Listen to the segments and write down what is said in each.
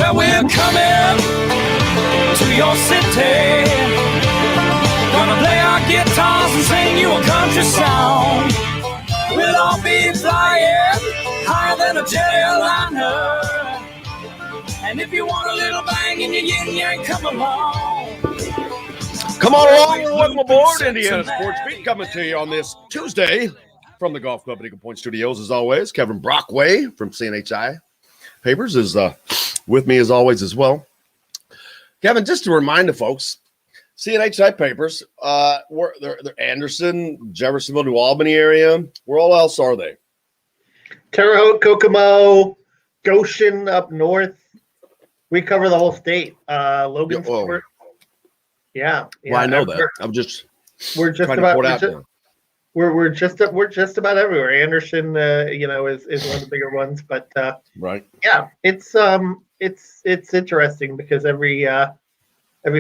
Well, we're coming to your city. Gonna play our guitars and sing you a country song. We'll all be flying higher than a jetliner. And if you want a little bang in your yin-yang, come along. Come on along and welcome aboard Indiana Sports Beat, coming to you on this Tuesday from the Golf Club at Eagle Point Studios. As always, Kevin Brockway from CNHI Papers is with me as always as well. Kevin, just to remind the folks, CNHI Papers, they're Anderson, Jeffersonville, New Albany area. Where all else are they? Terre Haute, Kokomo, Goshen up north. We cover the whole state. Logansport. Yeah. Well, I know that. We're just about everywhere. Anderson, is one of the bigger ones, but right. Yeah, it's interesting because every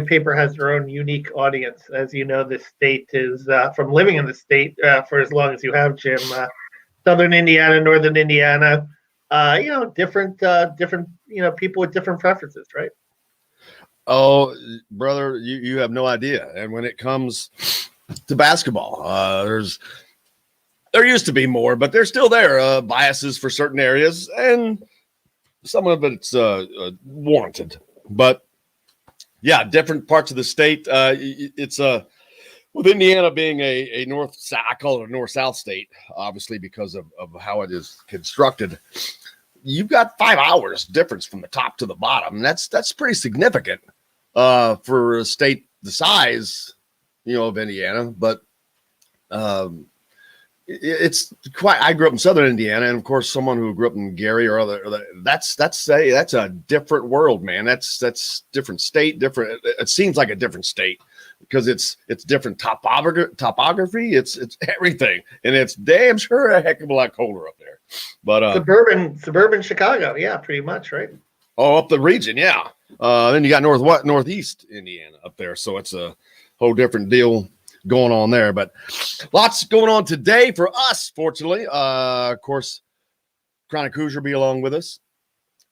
paper has their own unique audience. As you know, this state is from living in the state for as long as you have, Jim. Southern Indiana, Northern Indiana, different people with different preferences, right? Oh, brother, you have no idea. And when it comes to basketball, there used to be more, but there's still there biases for certain areas, and some of it's warranted. But yeah, different parts of the state. It's with Indiana being a north-south, I call it a north-south state, obviously because of how it is constructed. You've got 5 hours difference from the top to the bottom. That's pretty significant for a state the size, of Indiana. But it's quite. I grew up in Southern Indiana, and of course, someone who grew up in Gary or other. That's a different world, man. That's different state. Different. It seems like a different state because it's different topography. It's everything, and it's damn sure a heck of a lot colder up there. But suburban Chicago, yeah, pretty much, right? Oh, up the region, yeah. Then you got northeast Indiana up there, so it's a whole different deal going on there. But lots going on today for us, fortunately. Of course, Chronic Hoosier will be along with us.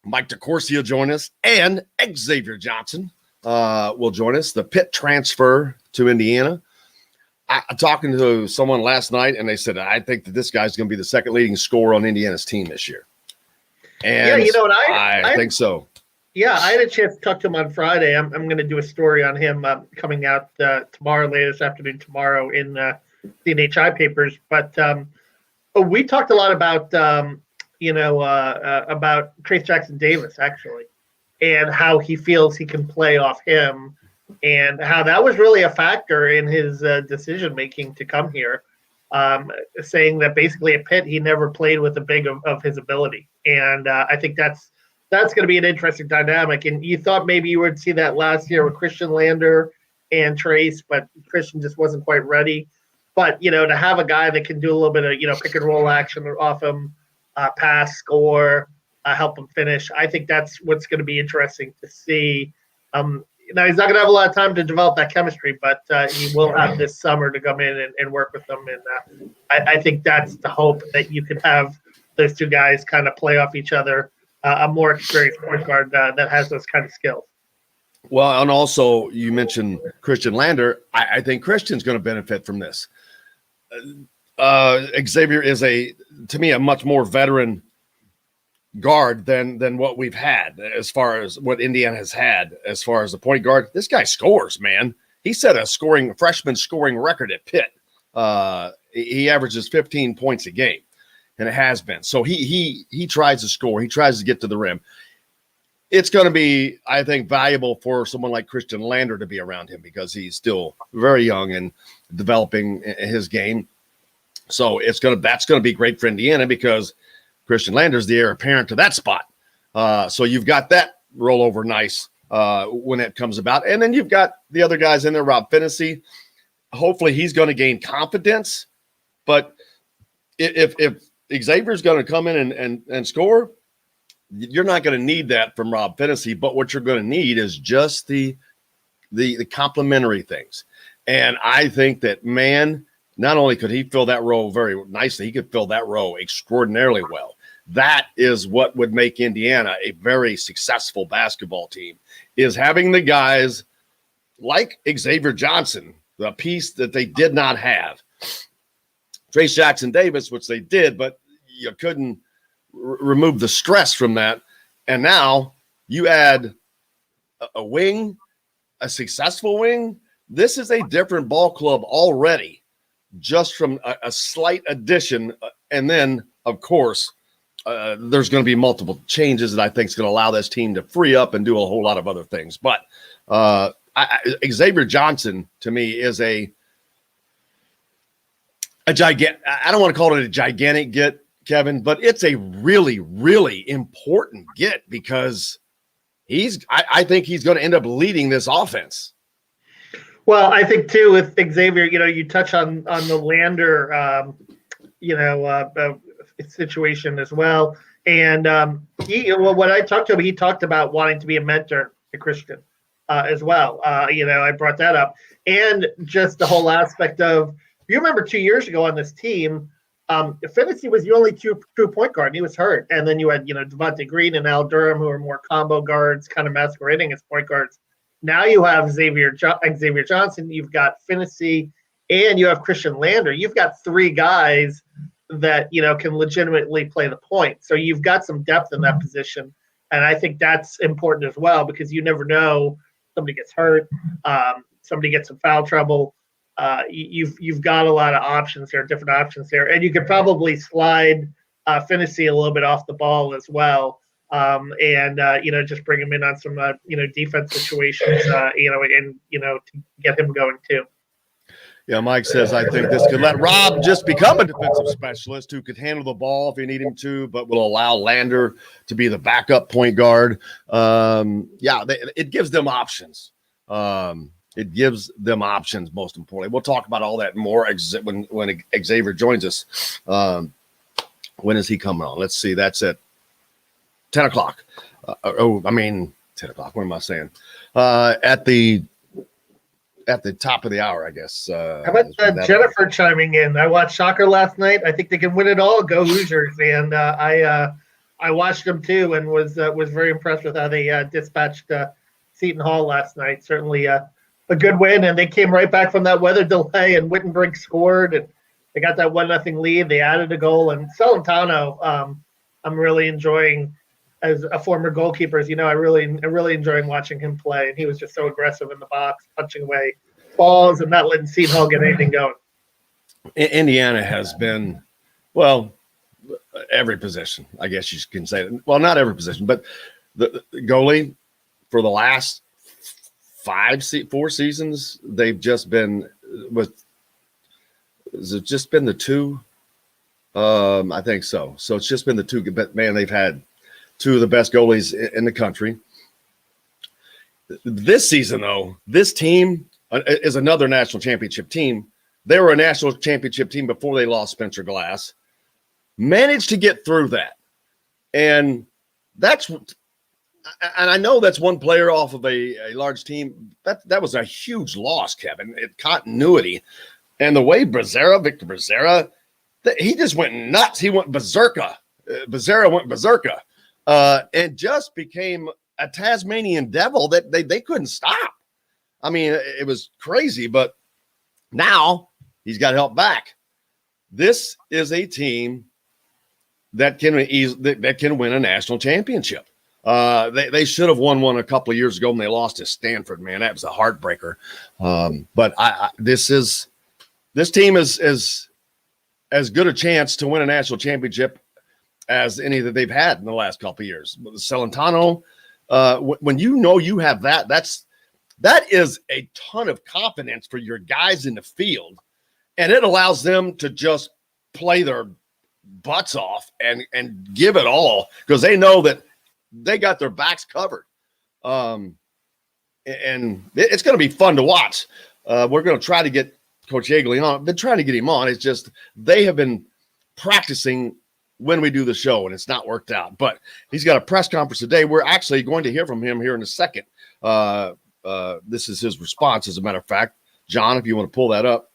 Mike DeCourcy will join us, and Xavier Johnson will join us. The Pitt transfer to Indiana. I'm talking to someone last night, and they said, I think that this guy's going to be the second leading scorer on Indiana's team this year. And yeah, I think so. Yeah, I had a chance to talk to him on Friday. I'm going to do a story on him coming out tomorrow, later this afternoon, tomorrow in the CNHI Papers. But we talked a lot about, about Trace Jackson Davis, actually, and how he feels he can play off him, and how that was really a factor in his decision-making to come here, saying that basically at Pitt, he never played with a big of his ability. And I think that's going to be an interesting dynamic. And you thought maybe you would see that last year with Christian Lander and Trace, but Christian just wasn't quite ready. But, to have a guy that can do a little bit of, pick and roll action off him, pass, score, help him finish, I think that's what's going to be interesting to see. Now, he's not going to have a lot of time to develop that chemistry, but he will have this summer to come in and work with them. And I think that's the hope, that you could have those two guys kind of play off each other, a more experienced point guard that has those kind of skills. Well, and also you mentioned Christian Lander. I think Christian's going to benefit from this. Xavier is to me, a much more veteran guard than what we've had, as far as what Indiana has had as far as the point guard. This guy scores, man. He set a freshman scoring record at Pitt. He averages 15 points a game, and it has been. So he tries to score. He tries to get to the rim. It's going to be, I think, valuable for someone like Christian Lander to be around him because he's still very young and developing his game. So that's going to be great for Indiana because Christian Lander's the heir apparent to that spot. So you've got that rollover nice when it comes about. And then you've got the other guys in there, Rob Finney. Hopefully he's going to gain confidence. But if Xavier's going to come in and score, you're not going to need that from Rob Finney. But what you're going to need is just the complementary things. And I think that, man, not only could he fill that role very nicely, he could fill that role extraordinarily well. that is what would make Indiana a very successful basketball team, is having the guys like Xavier Johnson, the piece that they did not have. Trace Jackson Davis, which they did, but you couldn't remove the stress from that. And now you add a wing, a successful wing. This is a different ball club already, just from a slight addition. And then, of course, there's going to be multiple changes that I think is going to allow this team to free up and do a whole lot of other things. But Xavier Johnson, to me, is a gigantic. I don't want to call it a gigantic get, Kevin, but it's a really, really important get, because I think he's going to end up leading this offense. Well, I think too with Xavier, you touch on the Lander, situation as well. And when I talked to him, he talked about wanting to be a mentor to Christian as well. I brought that up, and just the whole aspect of, you remember 2 years ago on this team, Finney was the only true point guard, and he was hurt. And then you had, Devontae Green and Al Durham, who are more combo guards, kind of masquerading as point guards. Now you have Xavier Johnson, you've got Finney, and you have Christian Lander. You've got three guys that, can legitimately play the point. So you've got some depth in that position. And I think that's important as well, because you never know, somebody gets hurt, somebody gets in foul trouble. You've got a lot of options there, different options there, and you could probably slide Finney a little bit off the ball as well, and just bring him in on some defense situations, and to get him going too. Yeah, Mike says, I think this could let Rob just become a defensive specialist who could handle the ball if you need him to, but will allow Lander to be the backup point guard. It gives them options. It gives them options, most importantly. We'll talk about all that more when Xavier joins us. When is he coming on? Let's see. That's at 10 o'clock. 10 o'clock. What am I saying? At the top of the hour, I guess. How about Jennifer chiming in? I watched soccer last night. I think they can win it all. Go Hoosiers! And I watched them too, and was very impressed with how they dispatched Seton Hall last night. Certainly a good win, and they came right back from that weather delay, and Wittenbrink scored, and they got that 1-0 lead. They added a goal, and Celentano, I'm really enjoying as a former goalkeeper. As I really enjoying watching him play, and he was just so aggressive in the box, punching away balls and not letting Seton Hall get anything going. Indiana has been, well, every position, I guess you can say. Well, not every position, but the goalie for the last 4 seasons, they've just been has it just been the two? I think so. So it's just been the two, but man, they've had two of the best goalies in the country. This season, though, this team is another national championship team. They were a national championship team before they lost Spencer Glass. Managed to get through that. And I know that's one player off of a large team. That was a huge loss, Kevin, in continuity. And the way Victor Brazzera, he just went nuts. He went berserker. Brazzera went berserker. And just became a Tasmanian devil that they couldn't stop. I mean, it was crazy, but now he's got help back. This is a team that can win a national championship. They should have won one a couple of years ago when they lost to Stanford. Man, that was a heartbreaker. But this team is as good a chance to win a national championship as any that they've had in the last couple of years. Celentano, when you have that is a ton of confidence for your guys in the field, and it allows them to just play their butts off and give it all, because they know that they got their backs covered. And it's going to be fun to watch. We're going to try to get Coach Yeagley on. I've been trying to get him on. It's just they have been practicing when we do the show, and it's not worked out. But he's got a press conference today. We're actually going to hear from him here in a second. This is his response, as a matter of fact. John, if you want to pull that up.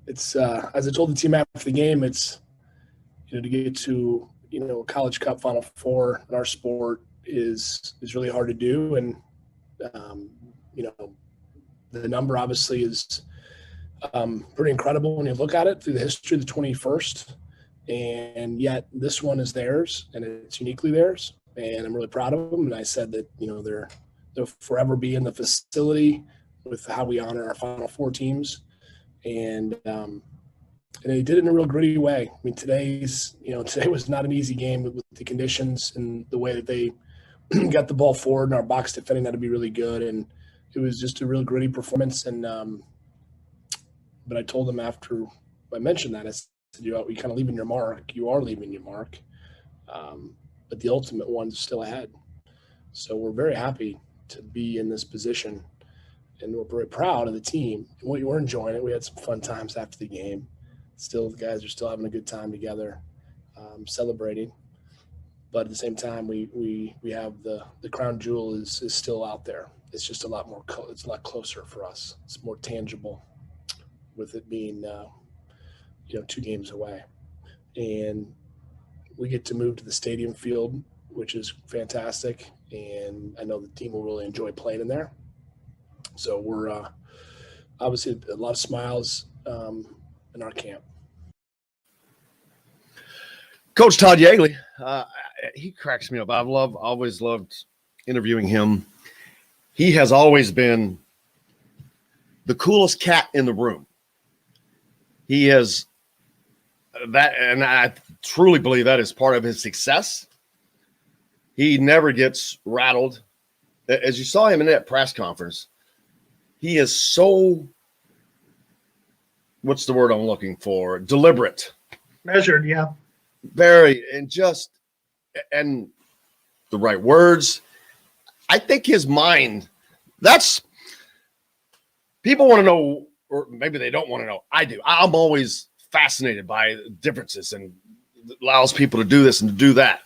It's as I told the team after the game, it's to get to, a College Cup Final Four in our sport is really hard to do. And, the number obviously is pretty incredible when you look at it through the history of the 21st. And yet this one is theirs, and it's uniquely theirs. And I'm really proud of them. And I said that, they'll forever be in the facility with how we honor our Final Four teams. And they did it in a real gritty way. I mean, today was not an easy game with the conditions and the way that they got the ball forward, and our box defending had to be really good. And it was just a real gritty performance. And but I told them after I mentioned that, I said, you're kind of leaving your mark. You are leaving your mark. But the ultimate one's still ahead. So we're very happy to be in this position. And we're very proud of the team. We're enjoying it. We had some fun times after the game. Still, the guys are still having a good time together, celebrating. But at the same time, we have the crown jewel is still out there. It's just a lot more. It's a lot closer for us. It's more tangible, with it being 2 games away, and we get to move to the stadium field, which is fantastic. And I know the team will really enjoy playing in there. So we're obviously a lot of smiles in our camp. Coach Todd Yeagley, he cracks me up. Always loved interviewing him. He has always been the coolest cat in the room. He is that, and I truly believe that is part of his success. He never gets rattled. As you saw him in that press conference, he is so, what's the word I'm looking for? Deliberate. Measured, yeah. Very, and the right words. I think his mind, people want to know, or maybe they don't want to know. I do. I'm always fascinated by differences and allows people to do this and to do that.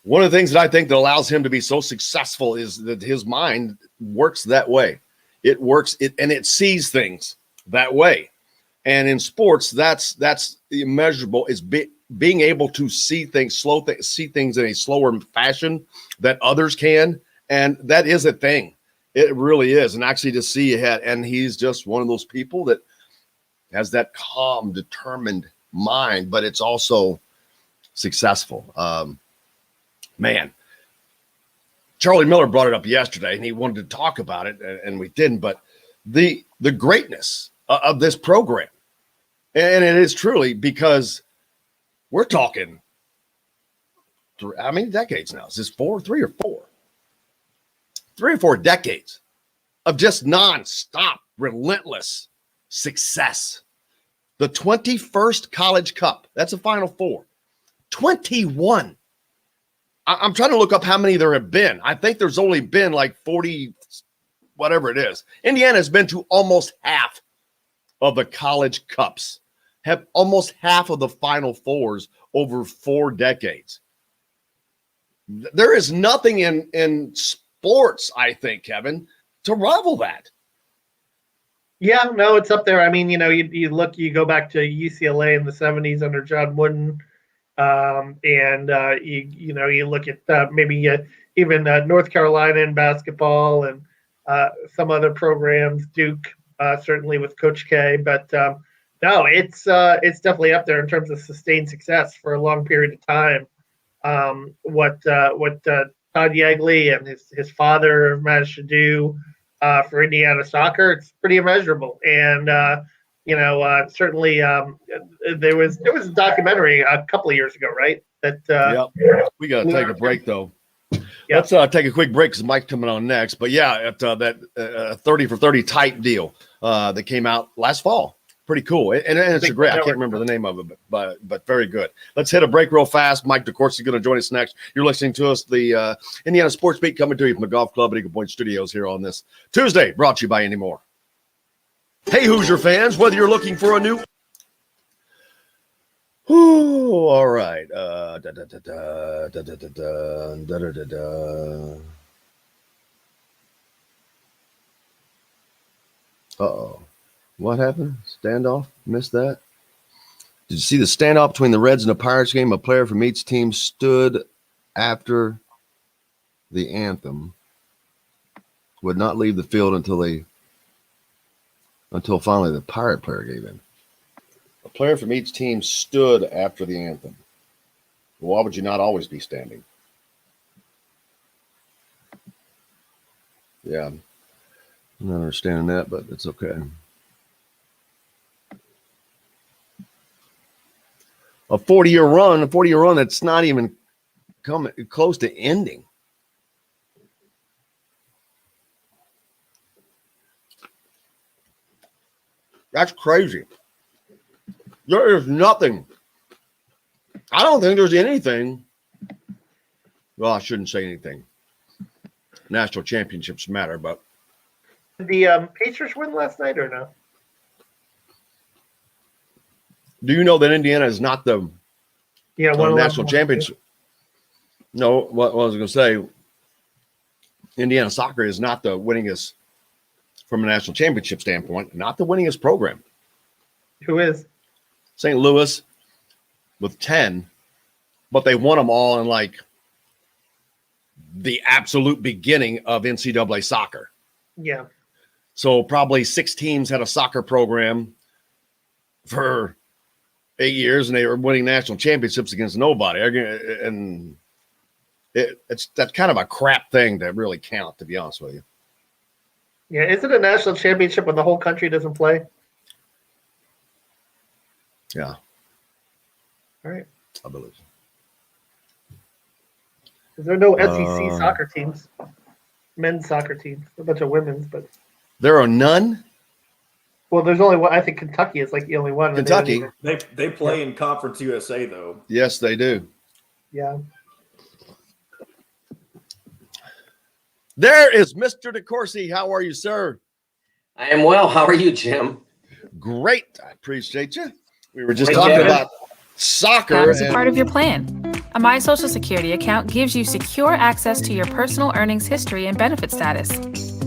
One of the things that I think that allows him to be so successful is that his mind works that way. It works, and it sees things that way. And in sports, that's the immeasurable is being able to see things, see things in a slower fashion that others can. And that is a thing. It really is. And actually to see ahead, and he's just one of those people that has that calm, determined mind, but it's also successful. Man, Charlie Miller brought it up yesterday, and he wanted to talk about it, and we didn't. But the greatness of this program, and it is truly because we're talking. How many decades now? Is this 3 or 4? 3 or 4 decades of just nonstop, relentless success. The 21st College Cup. That's a Final Four. 21. I'm trying to look up how many there have been. I think there's only been like 40, whatever it is. Indiana has been to almost half of the College Cups, have almost half of the Final Fours over 4 decades. There is nothing in sports, I think, Kevin, to rival that. Yeah, no, it's up there. I mean, you go back to UCLA in the 70s under John Wooden. You look at maybe even North Carolina in basketball and some other programs, Duke certainly with Coach K. But no, it's definitely up there in terms of sustained success for a long period of time. What Todd Yeagley and his father managed to do for Indiana soccer, it's pretty immeasurable. And certainly there was a documentary a couple of years ago, right? That we got to take a break though. Yep. Let's take a quick break because Mike's coming on next. But yeah, that 30 for 30 type deal that came out last fall, pretty cool. And it's a great. I can't remember the name of it, but very good. Let's hit a break real fast. Mike DeCourcy is going to join us next. You're listening to us, the Indiana Sports Beat, coming to you from the Golf Club at Eagle Point Studios here on this Tuesday. Brought to you by Any More. Hey, Hoosier fans, whether you're looking for a new all right. Uh-oh. What happened? Standoff? Missed that? Did you see the standoff between the Reds and the Pirates game? A player from each team stood after the anthem, would not leave the field until finally the Pirate player gave in. A player from each team stood after the anthem. Why would you not always be standing? Yeah, I'm not understanding that, but it's okay. A 40-year run that's not even coming close to ending. That's crazy. There is nothing. I don't think there's anything. Well, I shouldn't say anything. National championships matter, but. Did the Pacers win last night or no? Do you know that Indiana is not the national championship? No, what I was going to say, Indiana soccer is not the winningest, from a national championship standpoint, not the winningest program. Who is? St. Louis with 10, but they won them all in like the absolute beginning of NCAA soccer. Yeah. So probably 6 teams had a soccer program for 8 years, and they were winning national championships against nobody. And that's kind of a crap thing to really count, to be honest with you. Yeah, is it a national championship when the whole country doesn't play? Yeah. All right. I believe so. Is there no SEC soccer teams? Men's soccer teams. A bunch of women's, but there are none. Well, there's only one. I think Kentucky is like the only one. Kentucky. They play in Conference USA though. Yes, they do. Yeah. There is Mr. DeCourcy. How are you, sir? I am well. How are you, Jim? Great. I appreciate you. We were just talking about soccer. That is a part of your plan. A My Social Security account gives you secure access to your personal earnings history and benefit status.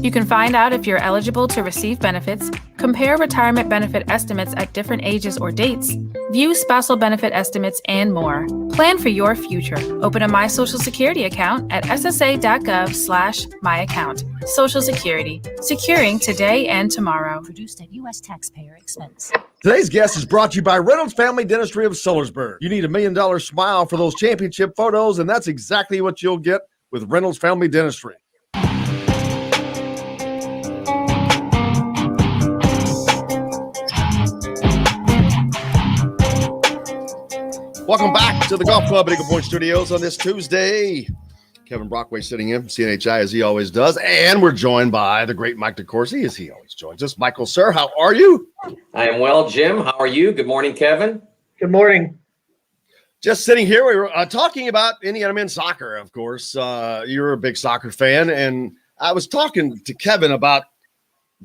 You can find out if you're eligible to receive benefits, compare retirement benefit estimates at different ages or dates, view spousal benefit estimates, and more. Plan for your future. Open a My Social Security account at ssa.gov/myaccount. Social Security, securing today and tomorrow. Produced at U.S. taxpayer expense. Today's guest is brought to you by Reynolds Family Dentistry of Sellersburg. You need $1 million smile for those championship photos, and that's exactly what you'll get with Reynolds Family Dentistry. Welcome back to the Golf Club at Eagle Point Studios on this Tuesday. Kevin Brockway sitting in, CNHI, as he always does. And we're joined by the great Mike DeCourcy, as he always joins us. Michael, sir, how are you? I am well, Jim. How are you? Good morning, Kevin. Good morning. Just sitting here, we were talking about Indiana men's soccer, of course. You're a big soccer fan. And I was talking to Kevin about,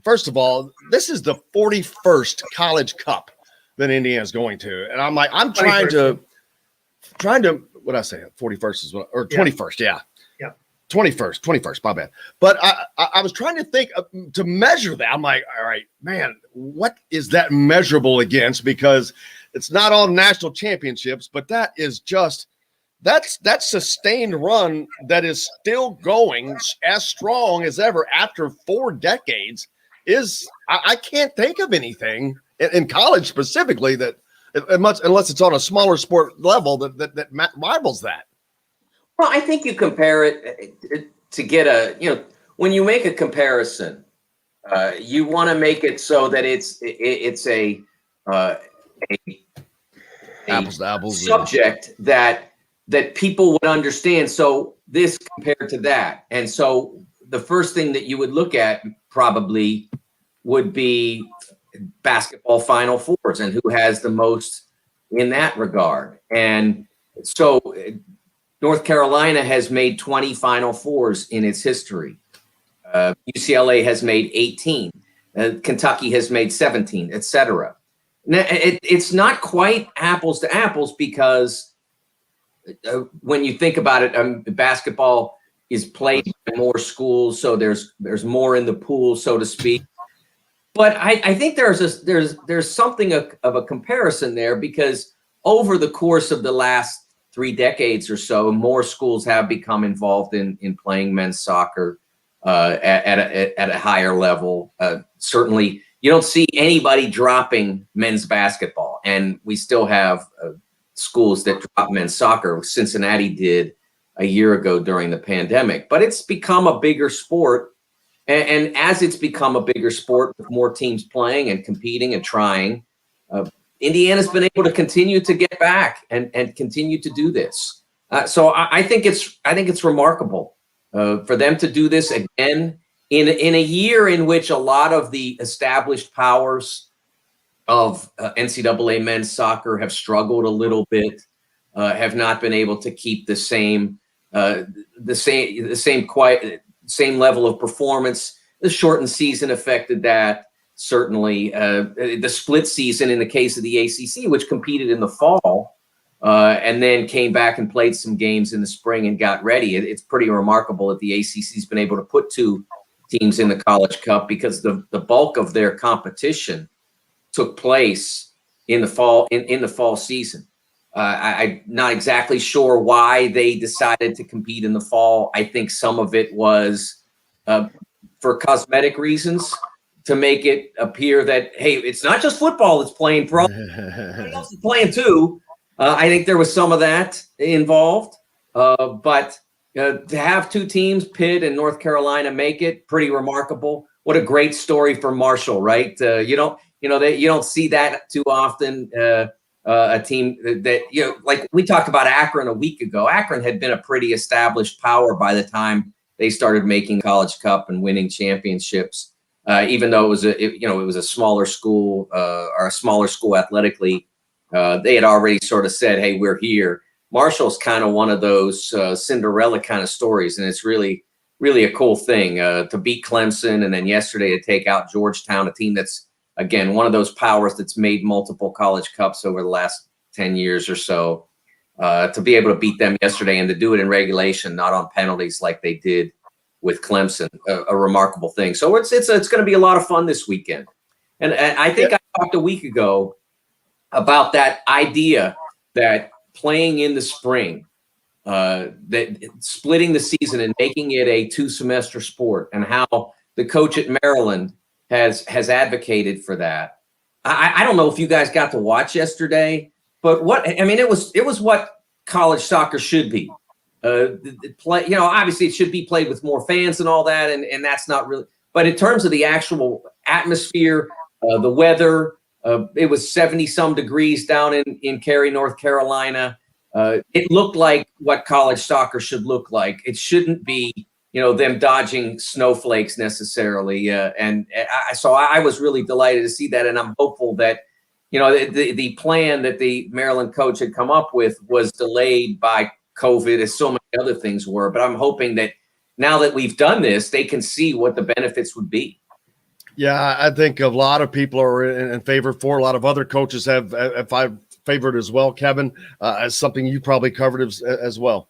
first of all, this is the 41st College Cup that Indiana's going to. And I'm like, I'm trying to, what did I say? 41st is what, or 21st, yeah. 21st, my bad. But I was trying to think to measure that. I'm like, all right, man, what is that measurable against? Because it's not all national championships, but that is just, that sustained run that is still going as strong as ever after 4 decades is, I can't think of anything in college specifically that much, unless it's on a smaller sport level that rivals that. Well, I think you compare it to get when you make a comparison, you want to make it so that it's a apples to apples subject that people would understand. So this compared to that. And so the first thing that you would look at probably would be basketball Final Fours and who has the most in that regard. And so North Carolina has made 20 Final Fours in its history. UCLA has made 18. Kentucky has made 17, etc. Now, it's not quite apples to apples because when you think about it, basketball is played in more schools, so there's more in the pool, so to speak. But I think there's something of a comparison there, because over the course of the last 3 decades or so, more schools have become involved in playing men's soccer at a higher level. Certainly, you don't see anybody dropping men's basketball, and we still have schools that drop men's soccer. Cincinnati did a year ago during the pandemic, but it's become a bigger sport. And as it's become a bigger sport with more teams playing and competing and trying, Indiana's been able to continue to get back and continue to do this. So I think it's remarkable for them to do this again in a year in which a lot of the established powers of NCAA men's soccer have struggled a little bit, have not been able to keep the same level of performance. The shortened season affected that. Certainly, the split season in the case of the ACC, which competed in the fall and then came back and played some games in the spring and got ready. It's pretty remarkable that the ACC's been able to put 2 teams in the College Cup, because the bulk of their competition took place in the fall season. I'm not exactly sure why they decided to compete in the fall. I think some of it was for cosmetic reasons, to make it appear that, hey, it's not just football that's playing pro, everybody else is playing too. I think there was some of that involved. But to have 2 teams, Pitt and North Carolina, make it, pretty remarkable. What a great story for Marshall, right? You don't see that too often. A team that, like we talked about Akron a week ago. Akron had been a pretty established power by the time they started making College Cup and winning championships. Even though it was a smaller school or a smaller school athletically, they had already sort of said, "Hey, we're here." Marshall's kind of one of those Cinderella kind of stories, and it's really, really a cool thing to beat Clemson, and then yesterday to take out Georgetown, a team that's, again, one of those powers that's made multiple College Cups over the last 10 years or so. To be able to beat them yesterday and to do it in regulation, not on penalties like they did with Clemson, a remarkable thing. So it's going to be a lot of fun this weekend. And I think I talked a week ago about that idea that playing in the spring, that splitting the season and making it a 2-semester sport, and how the coach at Maryland has advocated for that. I don't know if you guys got to watch yesterday, but it was what college soccer should be. Obviously it should be played with more fans and all that, and that's not really. But in terms of the actual atmosphere, the weather, it was 70-some degrees down in Cary, North Carolina. It looked like what college soccer should look like. It shouldn't be, them dodging snowflakes necessarily. So I was really delighted to see that, and I'm hopeful that, the plan that the Maryland coach had come up with was delayed by COVID, as so many other things were. But I'm hoping that now that we've done this, they can see what the benefits would be. Yeah, I think a lot of people are in favor for. A lot of other coaches have favored as well, Kevin, as something you probably covered as well.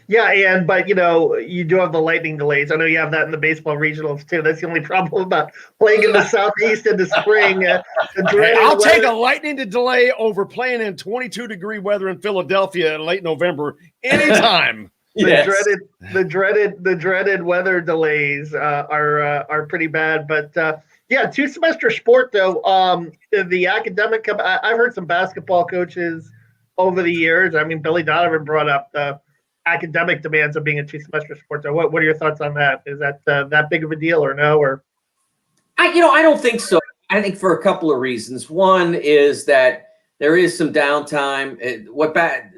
Yeah, but you do have the lightning delays. I know you have that in the baseball regionals too. That's the only problem about playing in the Southeast in the spring. I'll take a lightning delay over playing in 22-degree weather in Philadelphia in late November anytime. The dreaded weather delays are pretty bad. But 2-semester sport though. The academic, I've heard some basketball coaches over the years. I mean, Billy Donovan brought up the academic demands of being a 2-semester sport. So what are your thoughts on that? Is that that big of a deal or no? Or I don't think so. I think for a couple of reasons. One is that there is some downtime.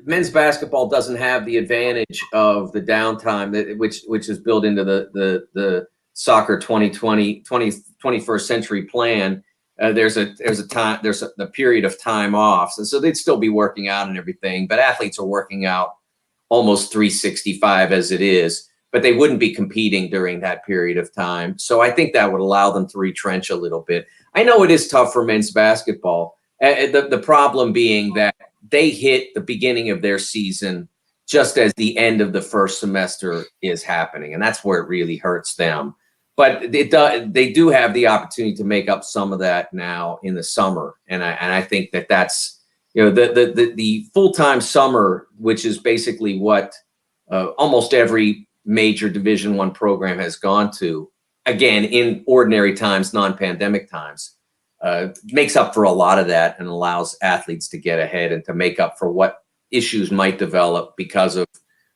Men's basketball doesn't have the advantage of the downtime which is built into the soccer 21st century plan. There's a period of time off, so they'd still be working out and everything. But athletes are working out almost 365 as it is, but they wouldn't be competing during that period of time. So I think that would allow them to retrench a little bit. I know it is tough for men's basketball. The problem being that they hit the beginning of their season just as the end of the first semester is happening, and that's where it really hurts them. but they do have the opportunity to make up some of that now in the summer, and I think that's the full-time summer, which is basically what almost every major Division I program has gone to. Again, in ordinary times, non-pandemic times, makes up for a lot of that and allows athletes to get ahead and to make up for what issues might develop because of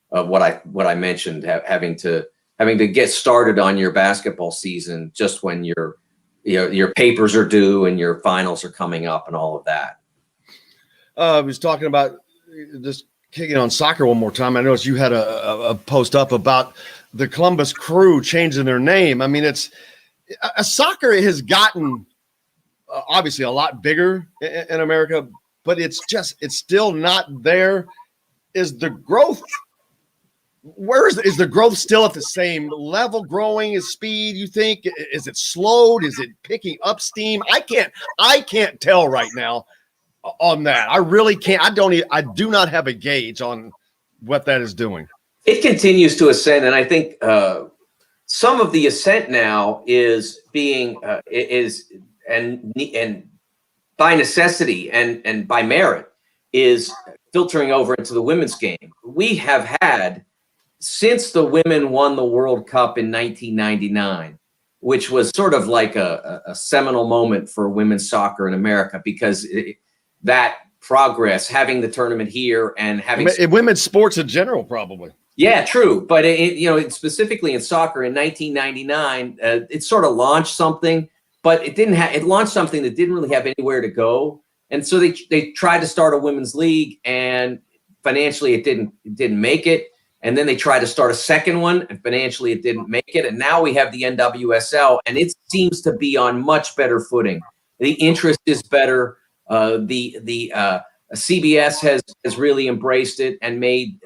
what I mentioned, having to get started on your basketball season just when your papers are due and your finals are coming up and all of that. I was talking about just kicking on soccer one more time. I noticed you had a post up about the Columbus Crew changing their name. I mean, soccer has gotten obviously a lot bigger in America, but it's still not there. Is the growth? Is the growth still at the same level, growing as speed, you think? Is it slowed? Is it picking up steam? I can't tell right now on that. I really can't. I do not have a gauge on what that is doing. It continues to ascend, and I think some of the ascent now is being and by necessity and by merit is filtering over into the women's game. We have had, since the women won the World Cup in 1999, which was sort of like a seminal moment for women's soccer in America, because that progress, having the tournament here and having women's sports in general, probably. Yeah, true. But specifically in soccer in 1999, it sort of launched something, but it launched something that didn't really have anywhere to go. And so they tried to start a women's league, and financially it didn't make it. And then they tried to start a second one, and financially it didn't make it. And now we have the NWSL, and it seems to be on much better footing. The interest is better. CBS has really embraced it and made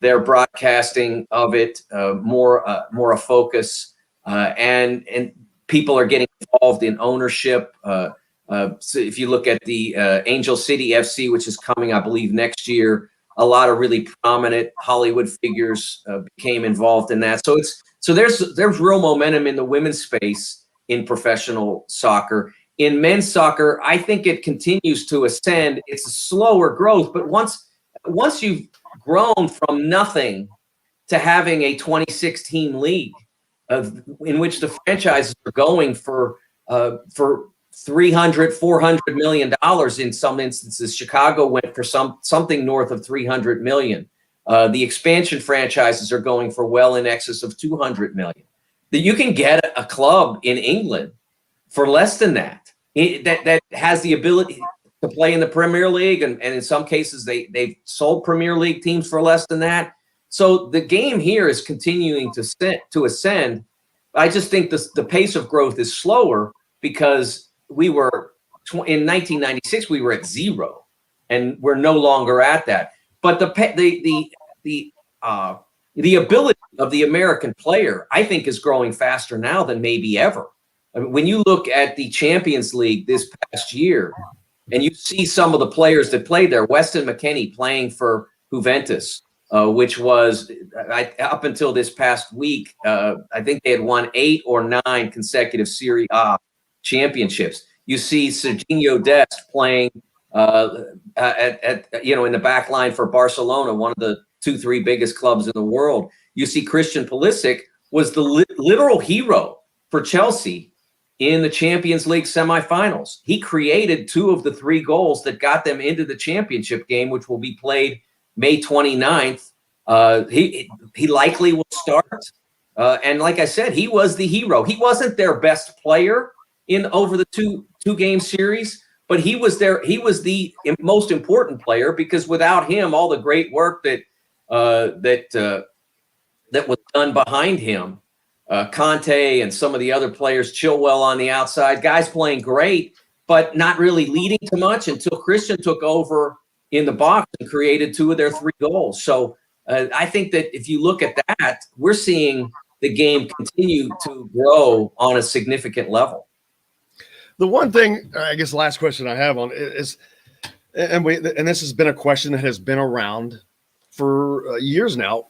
their broadcasting of it more a focus, and people are getting involved in ownership. So if you look at the Angel City FC, which is coming, I believe, next year, a lot of really prominent Hollywood figures became involved in that. So there's real momentum in the women's space in professional soccer. In men's soccer, I think it continues to ascend. It's a slower growth, but once you've grown from nothing to having a 26-team league in which the franchises are going for $300, $400 million in some instances. Chicago went for something north of $300 million. The expansion franchises are going for well in excess of $200 million. That you can get a club in England for less than that. That has the ability to play in the Premier League, and in some cases they've sold Premier League teams for less than that. So the game here is continuing to ascend. I just think the pace of growth is slower because we were in 1996 we were at 0, and we're no longer at that. But the ability of the American player, I think, is growing faster now than maybe ever. I mean, when you look at the Champions League this past year, and you see some of the players that played there, Weston McKennie playing for Juventus, which was up until this past week, I think they had won 8 or 9 consecutive Serie A championships. You see Serginho Dest playing in the back line for Barcelona, one of the 2-3 biggest clubs in the world. You see Christian Pulisic was the literal hero for Chelsea in the Champions League semifinals. He created 2 of the 3 goals that got them into the championship game, which will be played May 29th. He likely will start. And like I said, he was the hero. He wasn't their best player over the two-game series, but he was the most important player, because without him, all the great work that was done behind him, Conte and some of the other players, Chilwell on the outside, guys playing great, but not really leading to much until Christian took over in the box and created 2 of their 3 goals. So I think that if you look at that, we're seeing the game continue to grow on a significant level. The one thing, I guess, last question I have on it is, and this has been a question that has been around for years now.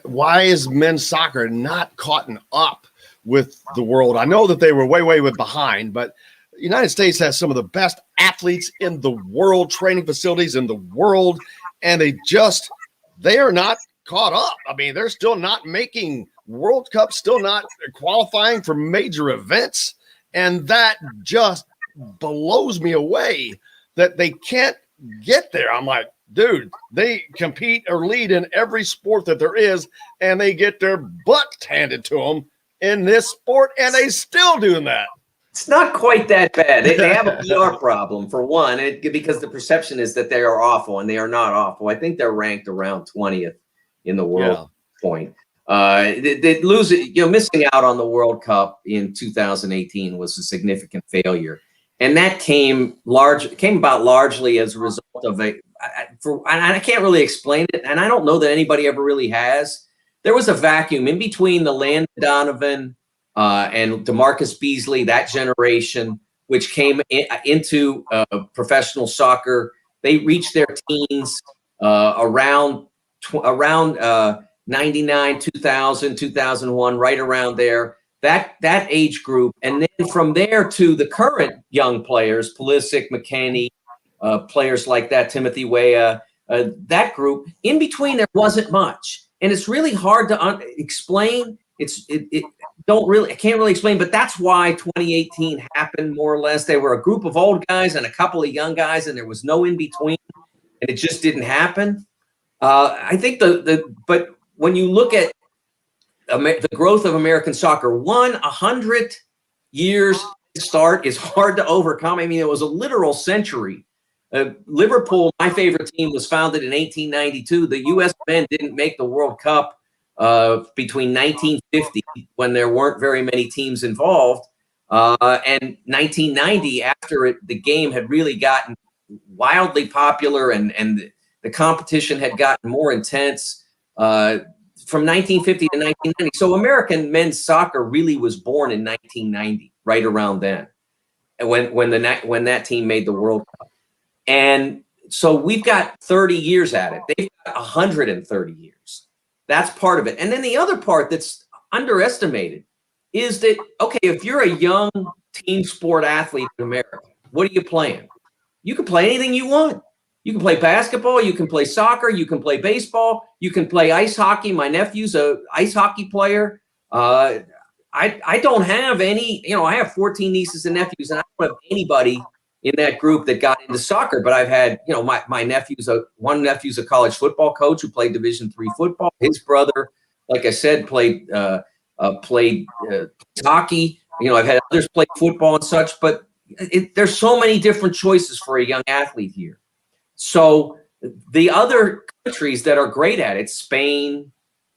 Why is men's soccer not caught up with the world. I know that they were way behind, but the United States has some of the best athletes in the world, training facilities in the world, and they are not caught up. I mean, they're still not making World Cup, still not qualifying for major events, and that just blows me away that they can't get there. I'm like, dude, they compete or lead in every sport that there is, and they get their butt handed to them in this sport, and they still doing that. It's not quite that bad. They have a PR problem, for one, because the perception is that they are awful, and they are not awful. I think they're ranked around 20th in the world point. They lose it, missing out on the World Cup in 2018 was a significant failure. And that came about largely as a result of and I can't really explain it, and I don't know that anybody ever really has. There was a vacuum in between the Landon Donovan and DeMarcus Beasley, that generation, which came into professional soccer. They reached their teens around 99, 2000, 2001, right around there. That age group, and then from there to the current young players, Pulisic, McKennie, players like that, Timothy Weah, that group. In between, there wasn't much, and it's really hard to explain. I can't really explain, but that's why 2018 happened more or less. They were a group of old guys and a couple of young guys, and there was no in between, and it just didn't happen. I think but when you look at the growth of American soccer, 100 years start is hard to overcome. I mean, it was a literal century. Liverpool, my favorite team, was founded in 1892. The U.S. men didn't make the World Cup between 1950, when there weren't very many teams involved, and 1990, after the game had really gotten wildly popular and the competition had gotten more intense. From 1950 to 1990. So American men's soccer really was born in 1990, right around then, when that team made the World Cup. And so we've got 30 years at it. They've got 130 years. That's part of it. And then the other part that's underestimated is that, okay, if you're a young team sport athlete in America, what are you playing? You can play anything you want. You can play basketball, you can play soccer, you can play baseball, you can play ice hockey. My nephew's an ice hockey player. I don't have any, I have 14 nieces and nephews, and I don't have anybody in that group that got into soccer. But I've had, my one nephew's a college football coach who played Division III football. His brother, like I said, played hockey. I've had others play football and such, but there's so many different choices for a young athlete here. So the other countries that are great at it, Spain,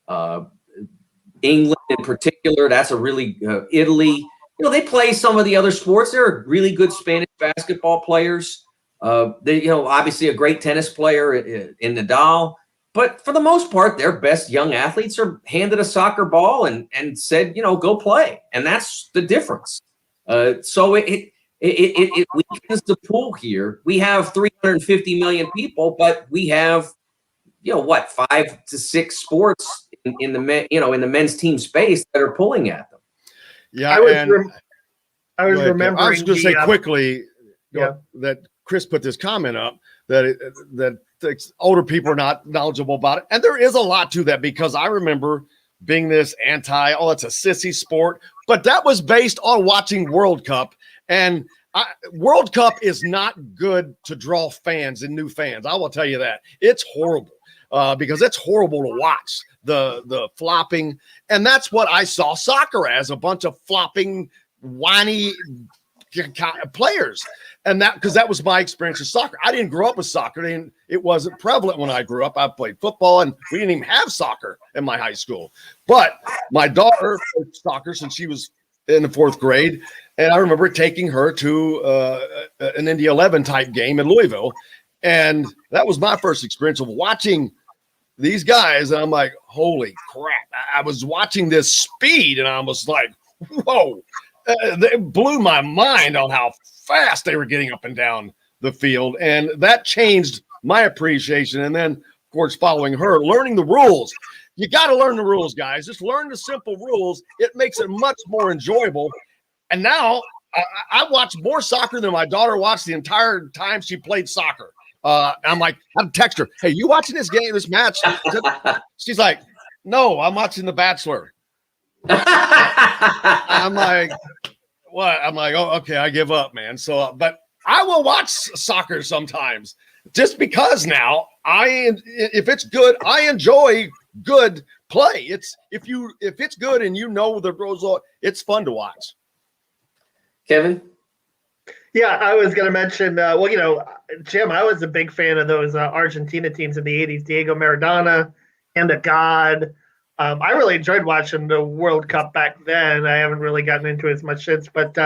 England in particular, that's a really Italy. They play some of the other sports. They're really good Spanish basketball players. They, obviously a great tennis player in Nadal. But for the most part, their best young athletes are handed a soccer ball and said, go play. And that's the difference. So it weakens the pool here. We have 350 million people, but we have, 5 to 6 sports in the men's team space that are pulling at them. Yeah, I was remembering. I was going to say quickly yeah. that Chris put this comment up that older people are not knowledgeable about it, and there is a lot to that, because I remember being this it's a sissy sport, but that was based on watching World Cup. And World Cup is not good to draw fans and new fans. I will tell you that. It's horrible because it's horrible to watch, the flopping. And that's what I saw soccer as, a bunch of flopping, whiny players. And because that was my experience with soccer. I didn't grow up with soccer. It wasn't prevalent when I grew up. I played football, and we didn't even have soccer in my high school. But my daughter played soccer since she was in the 4th grade. And I remember taking her to an Indy 11 type game in Louisville. And that was my first experience of watching these guys. And I'm like, holy crap. I was watching this speed, and I was like, whoa. They blew my mind on how fast they were getting up and down the field. And that changed my appreciation. And then, of course, following her, learning the rules. You got to learn the rules, guys. Just learn the simple rules. It makes it much more enjoyable. And now I watch more soccer than my daughter watched the entire time she played soccer. I'm like, I'd text her, hey, you watching this game, this match? She's like, no, I'm watching The Bachelor. I'm like, what? I'm like, oh, okay, I give up, man. So, but I will watch soccer sometimes just because now if it's good, I enjoy good play. If it's good and you know the result, it's fun to watch. Kevin? Yeah, I was going to mention, Jim, I was a big fan of those Argentina teams in the 80s, Diego Maradona, and God. I really enjoyed watching the World Cup back then. I haven't really gotten into it as much since, but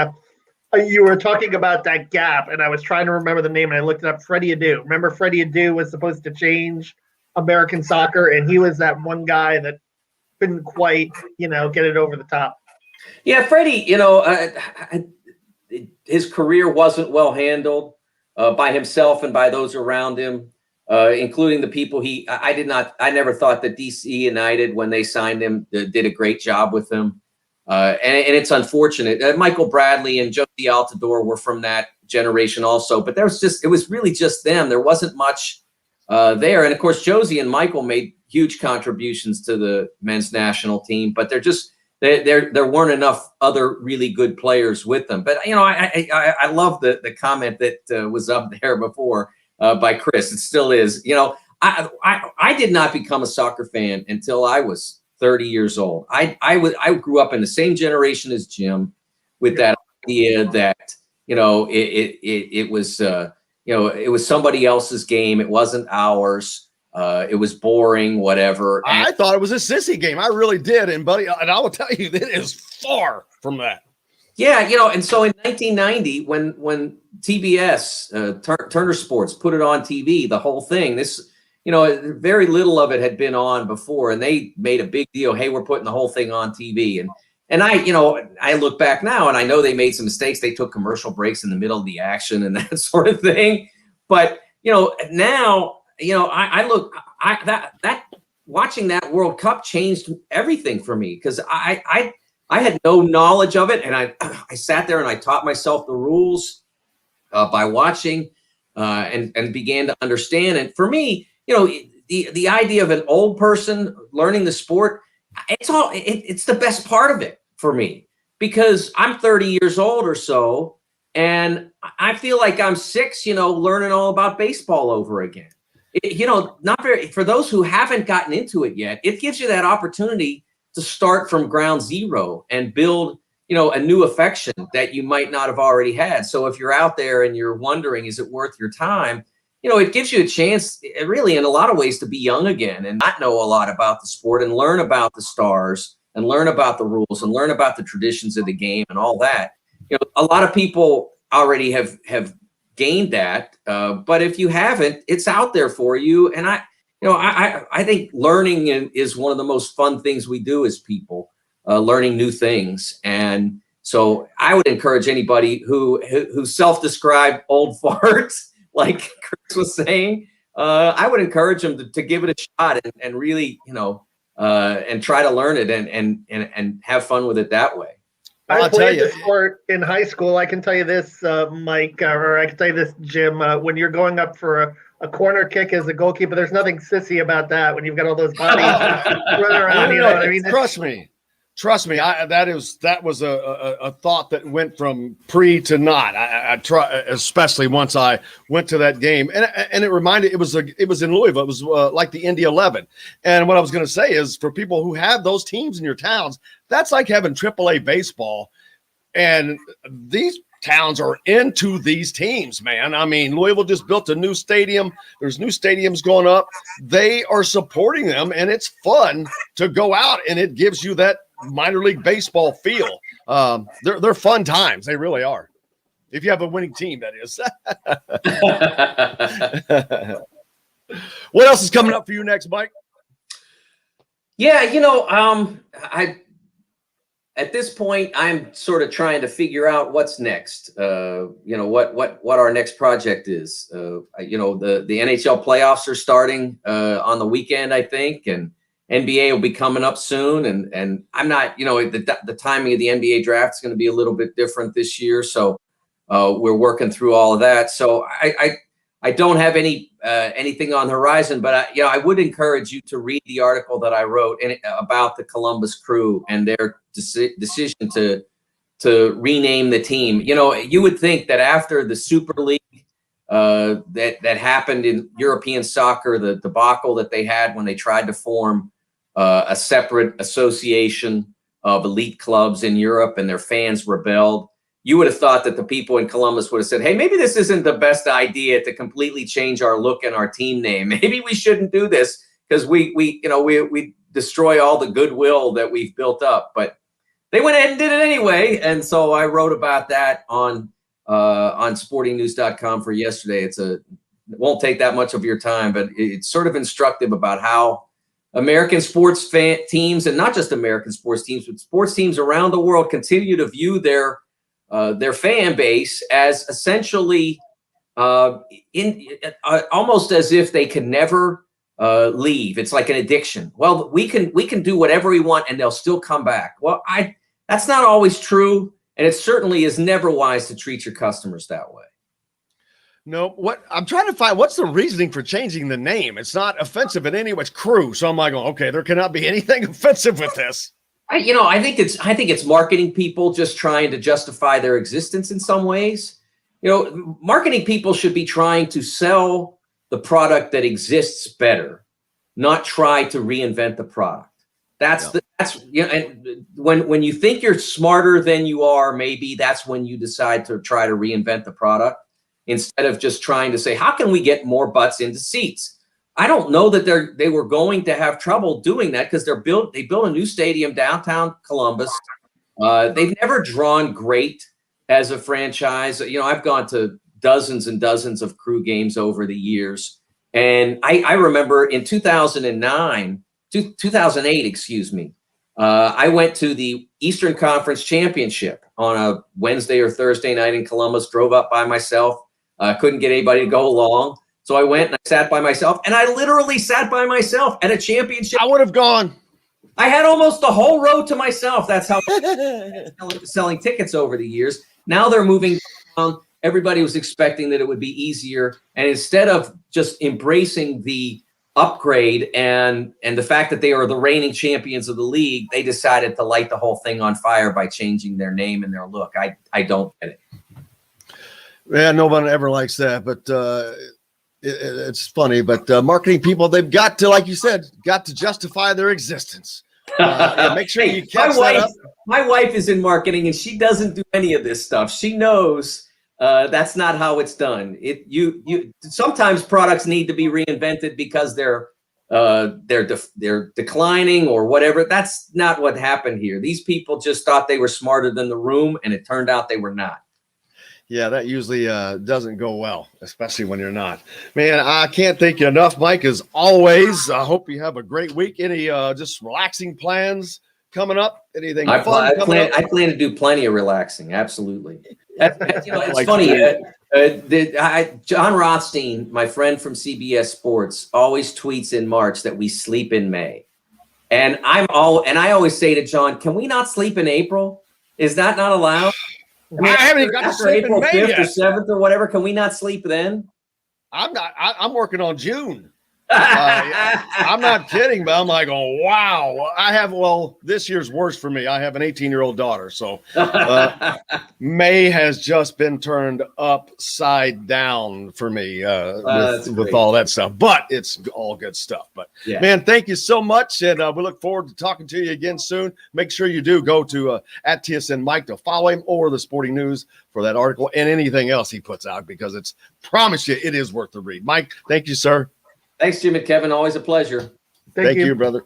you were talking about that gap, and I was trying to remember the name, and I looked it up, Freddie Adu. Remember Freddie Adu was supposed to change American soccer, and he was that one guy that couldn't quite, get it over the top. Yeah, Freddie, his career wasn't well handled by himself and by those around him, including the people I never thought that DC United, when they signed him, did a great job with him. And it's unfortunate. Michael Bradley and Josie Altidore were from that generation also, but it was really just them. There wasn't much there. And of course, Josie and Michael made huge contributions to the men's national team, but there weren't enough other really good players with them. But, I love the comment that was up there before by Chris. It still is. I did not become a soccer fan until I was 30 years old. I grew up in the same generation as Jim with that idea that, it was somebody else's game. It wasn't ours. It was boring, whatever. I thought it was a sissy game. I really did. And buddy, and I will tell you, it is far from that. Yeah. And so in 1990, when TBS, Turner Sports, put it on TV, the whole thing, very little of it had been on before, and they made a big deal. Hey, we're putting the whole thing on TV. And I look back now and I know they made some mistakes. They took commercial breaks in the middle of the action and that sort of thing. But, now, that watching that World Cup changed everything for me, because I had no knowledge of it, and I sat there and I taught myself the rules by watching and began to understand. And for me, the idea of an old person learning the sport, it's the best part of it for me, because I'm 30 years old or so, and I feel like I'm 6, learning all about baseball over again. For those who haven't gotten into it yet, it gives you that opportunity to start from ground zero and build, a new affection that you might not have already had. So if you're out there and you're wondering, is it worth your time? It gives you a chance, really, in a lot of ways, to be young again and not know a lot about the sport and learn about the stars and learn about the rules and learn about the traditions of the game and all that. A lot of people already have gained that, but if you haven't, it's out there for you. And I think learning is one of the most fun things we do as people, learning new things. And so I would encourage anybody who self-described old farts, like Chris was saying, I would encourage them to give it a shot and really, and try to learn it and have fun with it that way. I played the sport in high school. I can tell you this, Mike, or I can tell you this, Jim. When you're going up for a corner kick as a goalkeeper, there's nothing sissy about that. When you've got all those bodies running around, you know what I mean? Trust me. That was a thought that went from pre to not. I try, especially once I went to that game, and it reminded. It was in Louisville. It was like the Indy 11. And what I was going to say is, for people who have those teams in your towns, that's like having AAA baseball, and these towns are into these teams, man. I mean, Louisville just built a new stadium. There's new stadiums going up. They are supporting them, and it's fun to go out, and it gives you that minor league baseball feel. They're fun times. They really are. If you have a winning team, that is. What else is coming up for you next, Mike? Yeah, at this point, I'm sort of trying to figure out what's next. What our next project is. The NHL playoffs are starting on the weekend, I think, and NBA will be coming up soon, and I'm not, the timing of the NBA draft is going to be a little bit different this year, so we're working through all of that. So I don't have anything on the horizon, but I would encourage you to read the article that I wrote about the Columbus Crew and their decision to rename the team. You would think that after the Super League that happened in European soccer, the debacle that they had when they tried to form a separate association of elite clubs in Europe and their fans rebelled, you would have thought that the people in Columbus would have said, hey, maybe this isn't the best idea to completely change our look and our team name. Maybe we shouldn't do this because we destroy all the goodwill that we've built up. But they went ahead and did it anyway. And so I wrote about that on sportingnews.com for yesterday. It won't take that much of your time, but it's sort of instructive about how American sports teams, and not just American sports teams, but sports teams around the world continue to view their fan base as essentially almost as if they can never leave. It's like an addiction. Well, we can do whatever we want and they'll still come back. Well, that's not always true, and it certainly is never wise to treat your customers that way. No, what I'm trying to find, what's the reasoning for changing the name? It's not offensive in any way. It's Crew. So I'm like, okay, there cannot be anything offensive with this. I think it's marketing people just trying to justify their existence in some ways. Marketing people should be trying to sell the product that exists better, not try to reinvent the product. And when you think you're smarter than you are, maybe that's when you decide to try to reinvent the product instead of just trying to say, how can we get more butts into seats? I don't know that they were going to have trouble doing that because they built a new stadium downtown Columbus. They've never drawn great as a franchise. I've gone to dozens and dozens of Crew games over the years. And I remember in 2008, I went to the Eastern Conference Championship on a Wednesday or Thursday night in Columbus, drove up by myself. Couldn't get anybody to go along. So I went and I sat by myself, and I literally sat by myself at a championship. I would have gone. I had almost the whole row to myself. That's how selling tickets over the years. Now they're moving on. Everybody was expecting that it would be easier. And instead of just embracing the upgrade and the fact that they are the reigning champions of the league, they decided to light the whole thing on fire by changing their name and their look. I don't get it. Yeah, no one ever likes that, but it's funny. But marketing people, they've got to, like you said, got to justify their existence. Make sure you catch that up. My wife is in marketing, and she doesn't do any of this stuff. She knows that's not how it's done. Sometimes products need to be reinvented because they're declining or whatever. That's not what happened here. These people just thought they were smarter than the room, and it turned out they were not. Yeah, that usually doesn't go well, especially when you're not. Man, I can't thank you enough, Mike, as always. I hope you have a great week. Any just relaxing plans coming up? Anything fun coming up? I plan to do plenty of relaxing, absolutely. It's funny. John Rothstein, my friend from CBS Sports, always tweets in March that we sleep in May. And I always say to John, can we not sleep in April? Is that not allowed? I haven't even got to sleep April in May 5th yet. or 7th or whatever. Can we not sleep then? I'm working on June. I'm not kidding, but I'm like, oh, wow. This year's worse for me. I have an 18-year-old daughter. So May has just been turned upside down for me with all that stuff. But it's all good stuff. But, man, thank you so much. And we look forward to talking to you again soon. Make sure you do go to at TSN Mike to follow him, or the Sporting News for that article and anything else he puts out, because promise you, it is worth the read. Mike, thank you, sir. Thanks, Jim and Kevin. Always a pleasure. Thank you, brother.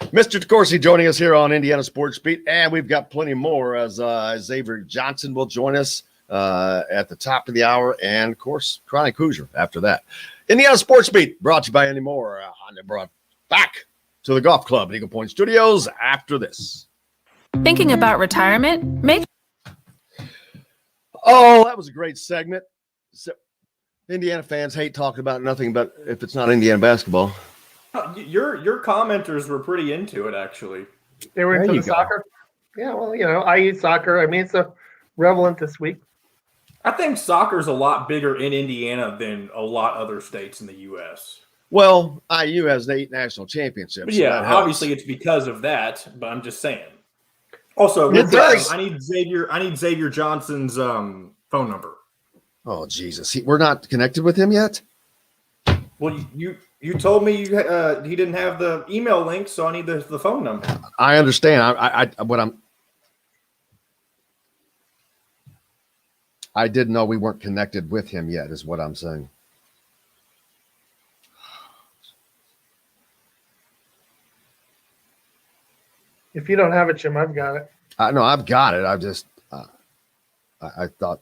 Mr. DeCourcy joining us here on Indiana Sports Beat, and we've got plenty more as Xavier Johnson will join us at the top of the hour, and, of course, Chronic Hoosier after that. Indiana Sports Beat brought to you by Andy Moore. Brought back to the Golf Club at Eagle Point Studios after this. Thinking about retirement? Oh, that was a great segment. Indiana fans hate talking about nothing but if it's not Indiana basketball. Your commenters were pretty into it, actually. They were There into you the go. soccer. Yeah, well, I eat soccer. I mean, it's a relevant this week. I think soccer's a lot bigger in Indiana than a lot other states in the U.S. Well, IU has 8 national championships. But so yeah, that helps. obviously it's because of that. But I'm just saying. Also, It does. I need Xavier Johnson's phone number. Oh Jesus, we're not connected with him yet. Well, you told me he didn't have the email link, so I need the phone number. I understand. I didn't know we weren't connected with him yet, is what I'm saying. If you don't have it, Jim, I've got it. No, I've got it. I just, I thought.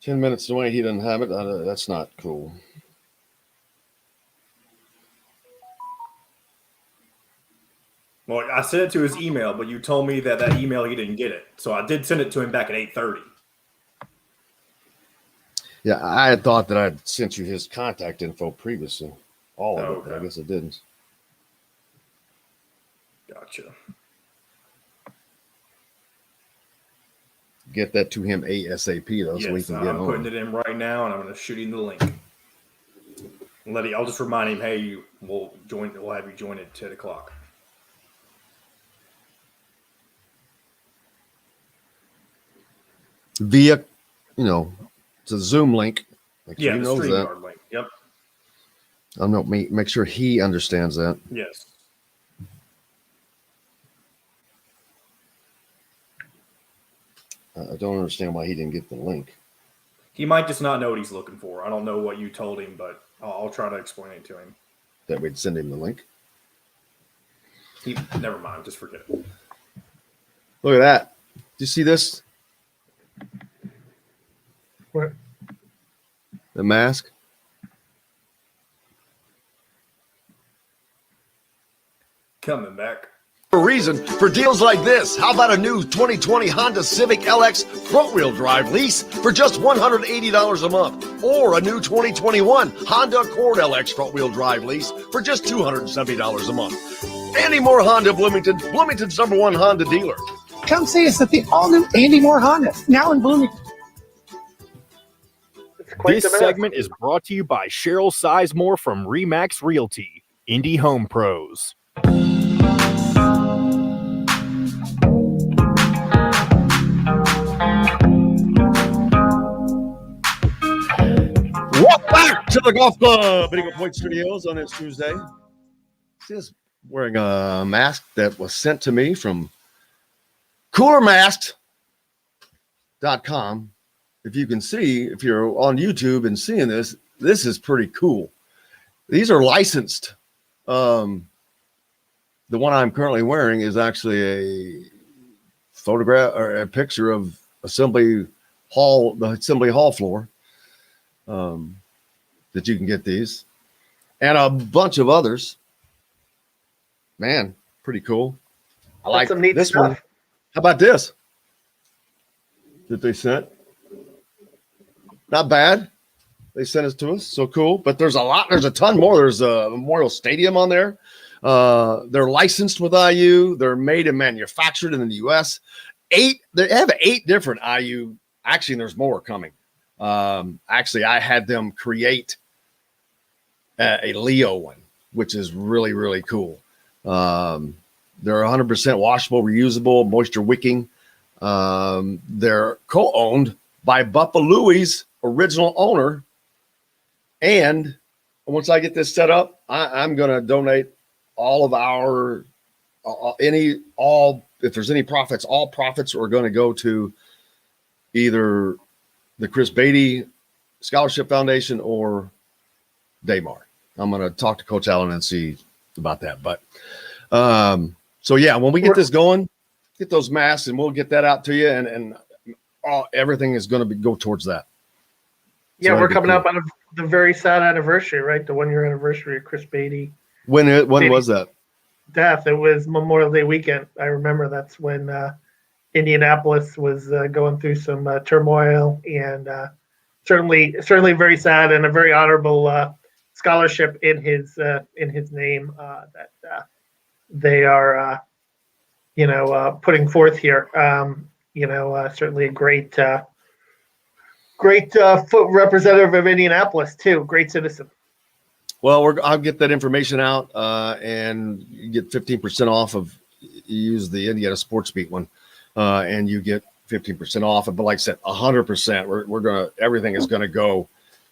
"10 minutes away, he doesn't have it." That's not cool. Well, I sent it to his email, but you told me that email he didn't get it, so I did send it to him back at 8:30. Yeah, I had thought that I'd sent you his contact info previously. All of it, but I Okay. guess it didn't. Gotcha. Get that to him ASAP though, so we Yes, can get I'm putting on. it in right now, and I'm going to shoot him the link. I'll just remind him, hey, we'll have you join at 10 o'clock. Via, it's a Zoom link. Like Yeah, he the knows that. StreamYard link. Yep. I'll make sure he understands that. Yes. I don't understand why he didn't get the link. He might just not know what he's looking for. I don't know what you told him, but I'll try to explain it to him. That we'd send him the link. Never mind. Just forget it. Look at that. Do you see this? What? The mask? Coming back. A reason for deals like this. How about a new 2020 Honda Civic LX front-wheel drive lease for just $180 a month, or a new 2021 Honda Accord LX front-wheel drive lease for just $270 a month. Andy Moore Honda Bloomington, Bloomington's #1 Honda dealer. Come see us at the all-new Andy Moore Honda, now in Bloomington. It's quite This the mess. segment is brought to you by Cheryl Sizemore from Remax Realty, Indy Home Pros. Welcome back to the Golf Club Eagle Point Studios on this Tuesday. This wearing a mask that was sent to me from coolermasks.com. If you can see, if you're on YouTube and seeing this, this is pretty cool. These are licensed. The one I'm currently wearing is actually a photograph or a picture of the assembly hall floor. That you can get these and a bunch of others. Man, pretty cool. I like some neat this stuff. one. How about this that they sent? Not bad. They sent it to us. So cool. But there's a ton more. There's a Memorial Stadium on there. They're licensed with IU. They're made and manufactured in the US. They have 8 different IU. Actually, there's more coming. Actually, I had them create a Leo one, which is really, really cool. They're 100% washable, reusable, moisture wicking. They're co-owned by Bubba Louie's original owner. And once I get this set up, I'm going to donate all of our, if there's any profits, all profits are going to go to either the Chris Beatty Scholarship Foundation or Daymar. I'm going to talk to Coach Allen and see about that. But so yeah, when we get this going, get those masks and we'll get that out to you, and everything is going to go towards that. Yeah, So we're that'd be coming cool. up on the very sad anniversary, right? The 1-year anniversary of Chris Beatty. When Beatty. was that? death, it was Memorial Day weekend. I remember that's when Indianapolis was going through some turmoil, and certainly very sad, and a very honorable scholarship in his name that they are putting forth here. Certainly a great foot representative of Indianapolis too. Great citizen. Well, I'll get that information out, and you get 15% off of. You use the Indiana Sports Beat one, and you get 15% off. But like I said, 100%. We're gonna everything is gonna go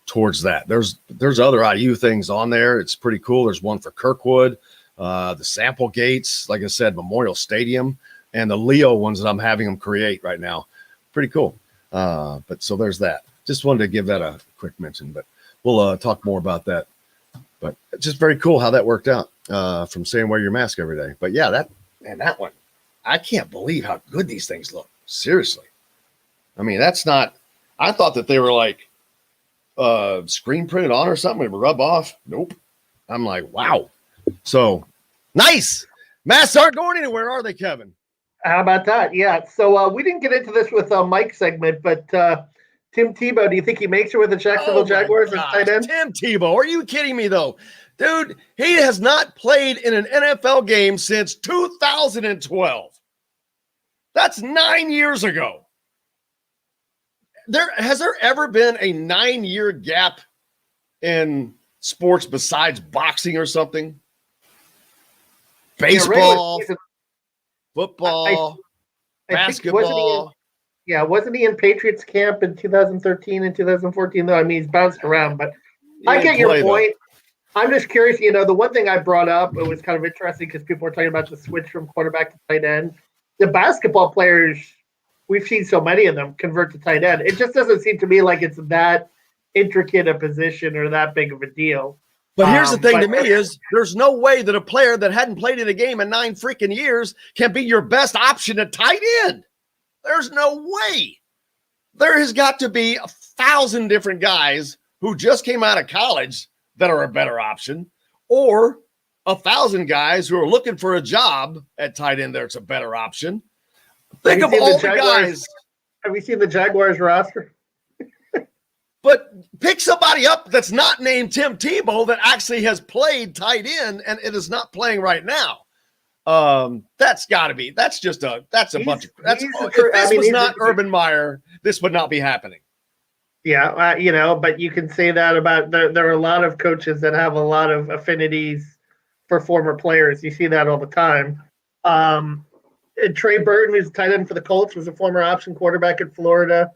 towards that. There's other IU things on there. It's pretty cool. There's one for Kirkwood, the sample gates, like I said, Memorial Stadium, and the Leo ones that I'm having them create right now. Pretty cool. But so there's that. Just wanted to give that a quick mention, but we'll talk more about that. But it's just very cool how that worked out from saying wear your mask every day. But yeah, that one, I can't believe how good these things look. Seriously. I mean, that's not, I thought that they were like screen printed on or something. It would rub off. Nope. I'm like, wow. So nice. Masks aren't going anywhere, are they, Kevin? How about that? Yeah. So we didn't get into this with Mike's segment, but Tim Tebow, do you think he makes it with the Jacksonville Jaguars as tight end? Tim Tebow, are you kidding me though? Dude, he has not played in an NFL game since 2012. That's 9 years ago. Has there ever been a 9-year gap in sports besides boxing or something? Baseball, football, basketball. Wasn't he in Patriots camp in 2013 and 2014? Though I mean, he's bounced around, but I get your point. Though. I'm just curious. The one thing I brought up, it was kind of interesting because people were talking about the switch from quarterback to tight end. The basketball players, we've seen so many of them convert to tight end. It just doesn't seem to me like it's that intricate a position or that big of a deal. But here's the thing to me is there's no way that a player that hadn't played in a game in 9 freaking years can be your best option at tight end. There's no way. There has got to be 1,000 different guys who just came out of college that are a better option, or 1,000 guys who are looking for a job at tight end that's a better option. Think of all the guys. Have you seen the Jaguars roster? But pick somebody up that's not named Tim Tebow that actually has played tight end and it is not playing right now. That's got to be. That's a bunch of. If this was not Urban Meyer, this would not be happening. Yeah, but you can say that about there are a lot of coaches that have a lot of affinities for former players. You see that all the time. And Trey Burton, who's tight end for the Colts, was a former option quarterback at Florida.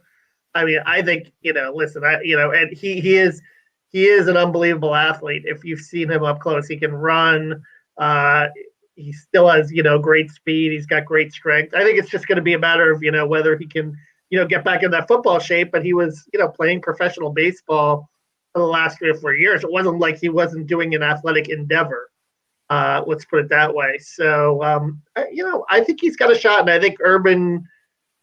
I mean, I think listen, and he is an unbelievable athlete. If you've seen him up close, he can run. He still has, great speed. He's got great strength. I think it's just going to be a matter of, whether he can, get back in that football shape. But he was, playing professional baseball for the last 3 or 4 years. It wasn't like he wasn't doing an athletic endeavor. Let's put it that way. So, I think he's got a shot. And I think Urban,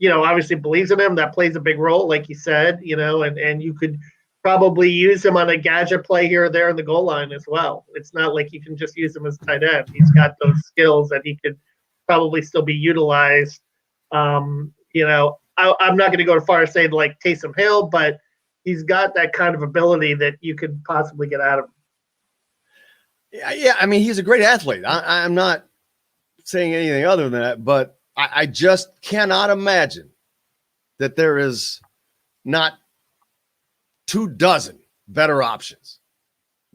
obviously believes in him. That plays a big role, like you said, and you could probably use him on a gadget play here or there in the goal line as well. It's not like you can just use him as tight end. He's got those skills that he could probably still be utilized. I'm not going to go as far as saying like Taysom Hill, but he's got that kind of ability that you could possibly get out of him. Yeah. I mean, he's a great athlete. I'm not saying anything other than that, but I just cannot imagine that there is not 24 better options,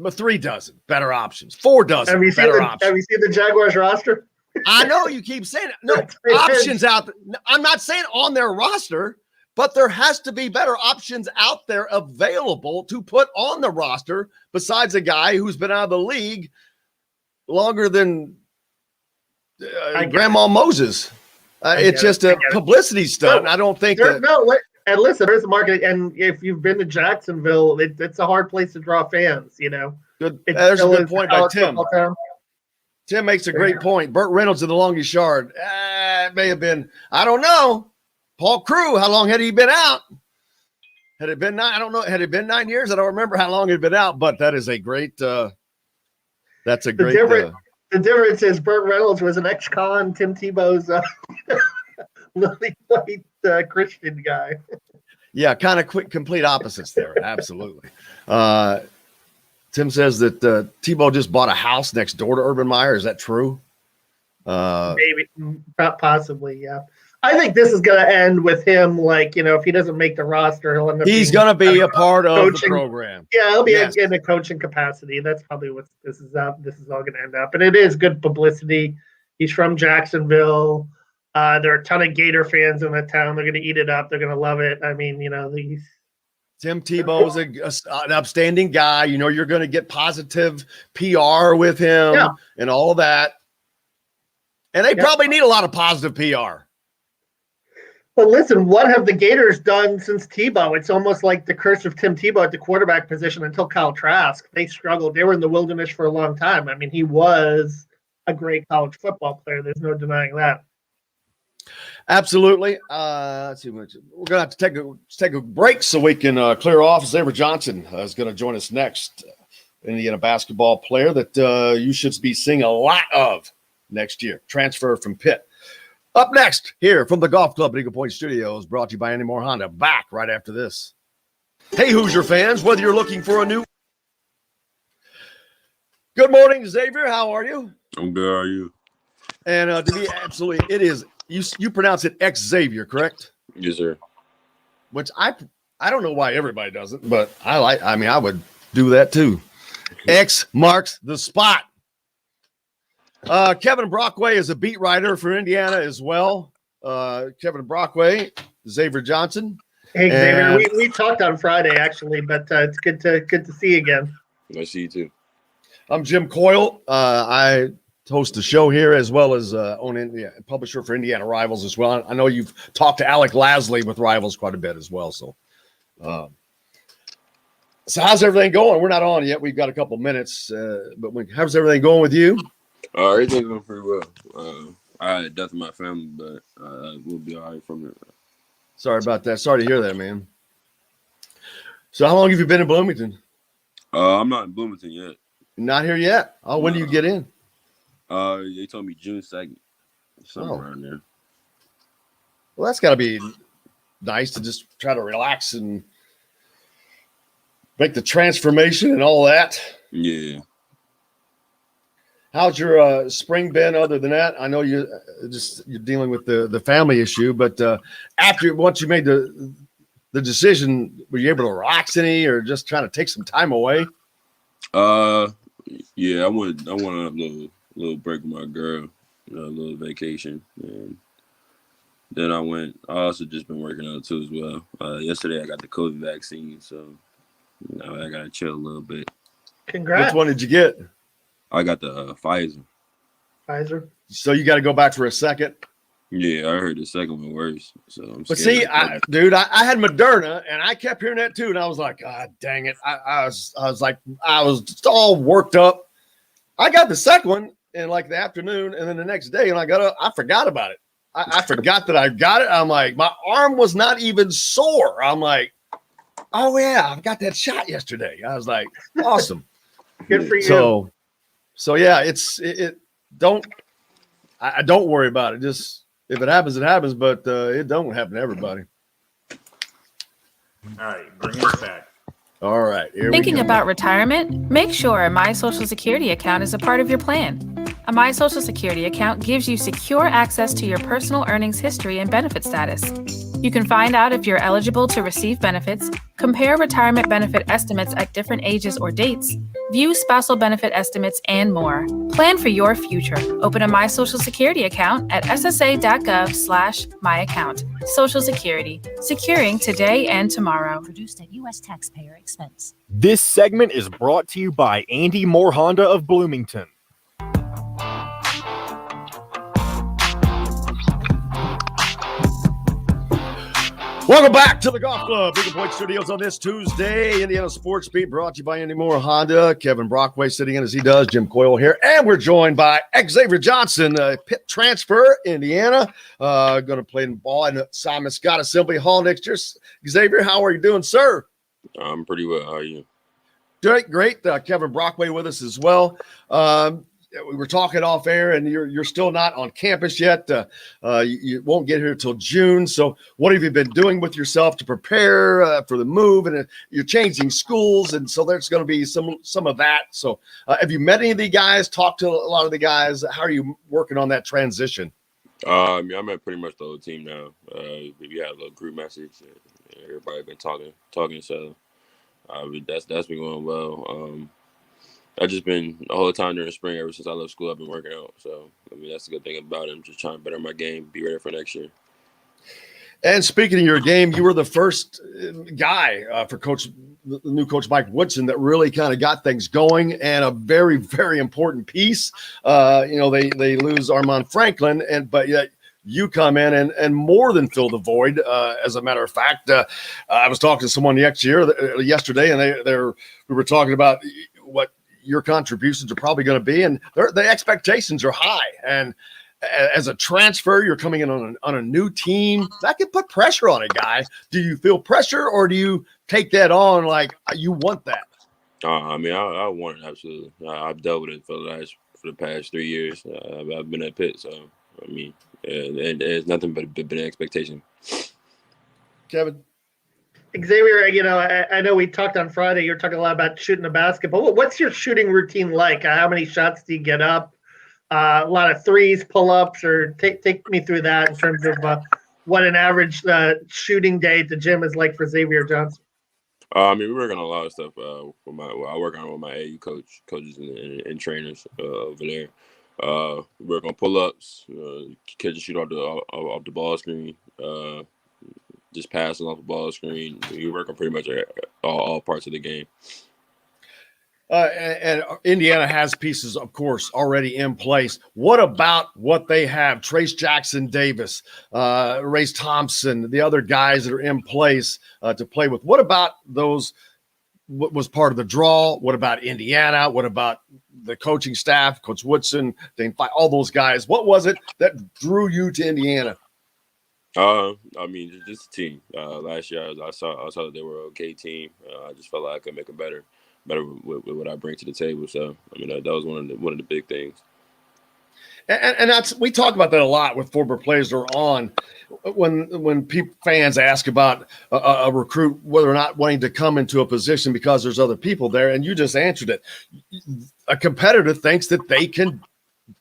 3 dozen better options, 4 dozen better options. Have you seen the Jaguars roster? I know you keep saying it. No options out there. I'm not saying on their roster, but there has to be better options out there available to put on the roster besides a guy who's been out of the league longer than Grandma Moses. It's just a publicity stunt. I don't think that. No, and listen, there's a market, and if you've been to Jacksonville, it's a hard place to draw fans. Good. There's a good point by Tim. Tim makes a great point. Burt Reynolds in the longest yard. It may have been. I don't know. Paul Crew. How long had he been out? Had it been 9? I don't know. Had it been 9 years? I don't remember how long it had been out. But that is a great. That's a great. The difference is Burt Reynolds was an ex-con. Tim Tebow's lily white Christian guy. Yeah, kind of complete opposites there. Absolutely. Tim says that Tebow just bought a house next door to Urban Meyer. Is that true? Maybe, possibly, yeah. I think this is going to end with him, like, if he doesn't make the roster, he'll end up. He's going to be a part of the program. Yeah, he'll be in a coaching capacity. That's probably what this is all going to end up. And it is good publicity. He's from Jacksonville. There are a ton of Gator fans in the town. They're going to eat it up. They're going to love it. I mean, these. Tim Tebow is an upstanding guy. You're going to get positive PR with him and all that. And they probably need a lot of positive PR. But listen, what have the Gators done since Tebow? It's almost like the curse of Tim Tebow at the quarterback position until Kyle Trask. They struggled. They were in the wilderness for a long time. I mean, he was a great college football player. There's no denying that. Absolutely. Let's see. We're going to have to take a break so we can clear off. Xavier Johnson is going to join us next. Indiana basketball player that you should be seeing a lot of next year. Transfer from Pitt. Up next, here from the Golf Club at Eagle Point Studios, brought to you by Andy Moore Honda. Back right after this. Hey, Hoosier fans, whether you're looking for a new... Good morning, Xavier. How are you? I'm good. How are you? And to be absolutely, it is, you pronounce it Xavier, correct? Yes, sir. Which I don't know why everybody does it, but I would do that too. X marks the spot. Kevin Brockway is a beat writer for Indiana as well. Kevin Brockway, Xavier Johnson. Hey, Xavier, we talked on Friday actually, but it's good to see you again. Nice to see you too. I'm Jim Coyle. I host the show here as well as publisher for Indiana Rivals as well. I know you've talked to Alec Lasley with Rivals quite a bit as well. So how's everything going? We're not on yet. We've got a couple minutes, but how's everything going with you? Everything's going pretty well. I had a death in my family, but we'll be all right from it. Sorry about that. Sorry to hear that, man. So how long have you been in Bloomington? I'm not in Bloomington yet. Not here yet? Oh, when do you get in? They told me June 2nd, somewhere around there. Well, that's got to be nice to just try to relax and make the transformation and all that. Yeah. How's your spring been other than that? I know you're dealing with the family issue, but once you made the decision, were you able to relax any or just trying to take some time away? Yeah, I went on a little break with my girl, a little vacation, and then I also just been working out too as well. Yesterday I got the COVID vaccine, so I gotta chill a little bit. Congrats. Which one did you get? I got the Pfizer. Pfizer. So you got to go back for a second. Yeah, I heard the second one worse. So I'm but see, I had Moderna, and I kept hearing that too, and I was like, God dang it! I was just all worked up. I got the second one in like the afternoon, and then the next day, and I forgot about it. I forgot that I got it. I'm like, my arm was not even sore. I'm like, oh yeah, I got that shot yesterday. I was like, awesome. Good for you. So yeah, I don't worry about it. Just if it happens, it happens, but it don't happen to everybody. All right, bring it back. All right. Thinking about retirement? Make sure a My Social Security account is a part of your plan. A My Social Security account gives you secure access to your personal earnings history and benefit status. You can find out if you're eligible to receive benefits, compare retirement benefit estimates at different ages or dates, view spousal benefit estimates, and more. Plan for your future. Open a My Social Security account at ssa.gov/myaccount. Social Security, securing today and tomorrow. Produced at U.S. taxpayer expense. This segment is brought to you by Andy Moore Honda of Bloomington. Welcome back to the Golf Club, Eagle Point Studios on this Tuesday. Indiana Sports Beat brought to you by Andy Moore Honda. Kevin Brockway sitting in as he does. Jim Coyle here. And we're joined by Xavier Johnson, Pitt transfer, Indiana. Going to play ball in the Simon Scott Assembly Hall next year. Xavier, how are you doing, sir? I'm pretty well. How are you? Great. Kevin Brockway with us as well. we were talking off air, and you're still not on campus yet. You won't get here till June. So, what have you been doing with yourself to prepare for the move? And you're changing schools, and so there's going to be some of that. So, have you met any of the guys? Talked to a lot of the guys. How are you working on that transition? I mean, I met pretty much the whole team now. We had a little group message. Everybody been talking. So, that's been going well. I've just been the whole time during the spring, ever since I left school, I've been working out. So, I mean, that's the good thing about it. I'm just trying to better my game, be ready for next year. And speaking of your game, you were the first guy for the new coach Mike Woodson that really kind of got things going, and a very, very important piece. They lose Armand Franklin, but yet you come in and more than fill the void. As a matter of fact, I was talking to someone yesterday, and we were talking about what your contributions are probably going to be, and the expectations are high. And as a transfer, you're coming in on a new team. That can put pressure on a guy. Do you feel pressure, or do you take that on like you want that? I mean, I want it, absolutely. I've dealt with it for the past 3 years. I've been at Pitt, so I mean, it's nothing but an expectation. Kevin? Xavier, I know we talked on Friday. You were talking a lot about shooting the basketball. What's your shooting routine like? How many shots do you get up? A lot of threes, pull-ups, or take me through that in terms of what an average shooting day at the gym is like for Xavier Johnson. I mean, we work on a lot of stuff. I work on with my AU coaches and trainers over there. We work on pull-ups, catch and shoot off the ball screen, just passing off the ball screen. We work on pretty much all parts of the game. And Indiana has pieces, of course, already in place. What about what they have? Trace Jackson Davis, Race Thompson, the other guys that are in place to play with. What about those? What was part of the draw? What about Indiana? What about the coaching staff, Coach Woodson, Dane Fife, all those guys? What was it that drew you to Indiana? I mean, just a team. Last year, I saw that they were an okay team. I just felt like I could make it better with what I bring to the table. So, I mean, that was one of the big things. And that's, we talk about that a lot with former players that are on. When fans ask about a recruit, whether or not wanting to come into a position because there's other people there, and you just answered it. A competitor thinks that they can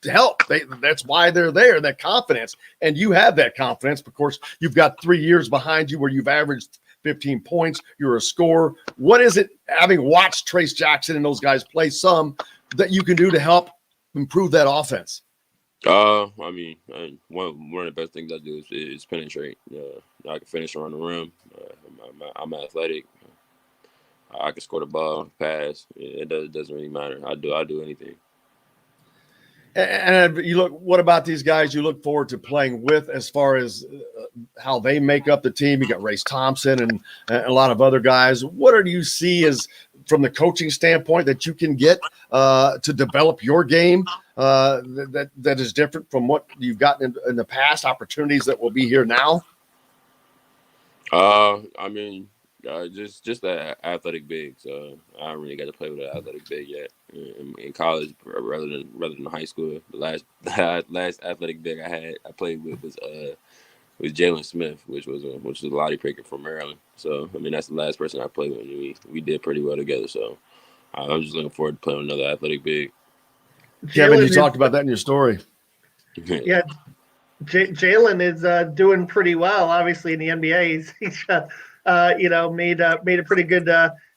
help. That's why they're there, that confidence. And you have that confidence. Of course, you've got 3 years behind you where you've averaged 15 points. You're a scorer. What is it, having watched Trace Jackson and those guys play some, that you can do to help improve that offense? I mean, one of the best things I do is penetrate. I can finish around the rim. I'm athletic. I can score the ball, pass. It doesn't really matter. I do anything. And you look, what about these guys you look forward to playing with as far as how they make up the team? You got Race Thompson and a lot of other guys. What do you see as, from the coaching standpoint, that you can get to develop your game that is different from what you've gotten in the past, opportunities that will be here now? I mean, just the athletic bigs. I haven't really got to play with an athletic big yet in college, rather than high school. The last athletic big I played with was Jalen Smith, which was a lottie picker from Maryland. So I mean, that's the last person I played with, and we did pretty well together. So I'm just looking forward to playing with another athletic big. Kevin, you talked about that in your story. Yeah, Jalen is doing pretty well. Obviously, in the NBA, he's made a pretty good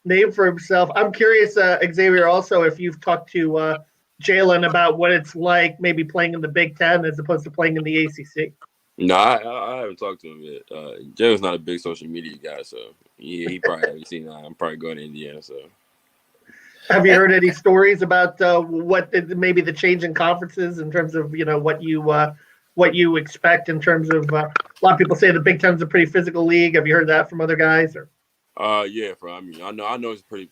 name for himself. I'm curious, Xavier, also if you've talked to Jalen about what it's like maybe playing in the Big Ten as opposed to playing in the ACC. No, I haven't talked to him yet. Jalen's not a big social media guy, so he probably hasn't seen that. I'm probably going to Indiana. So, have you heard any stories about maybe the change in conferences in terms of what you expect in terms of a lot of people say the Big Ten's a pretty physical league. Have you heard that from other guys? Or yeah, I mean, I know it's pretty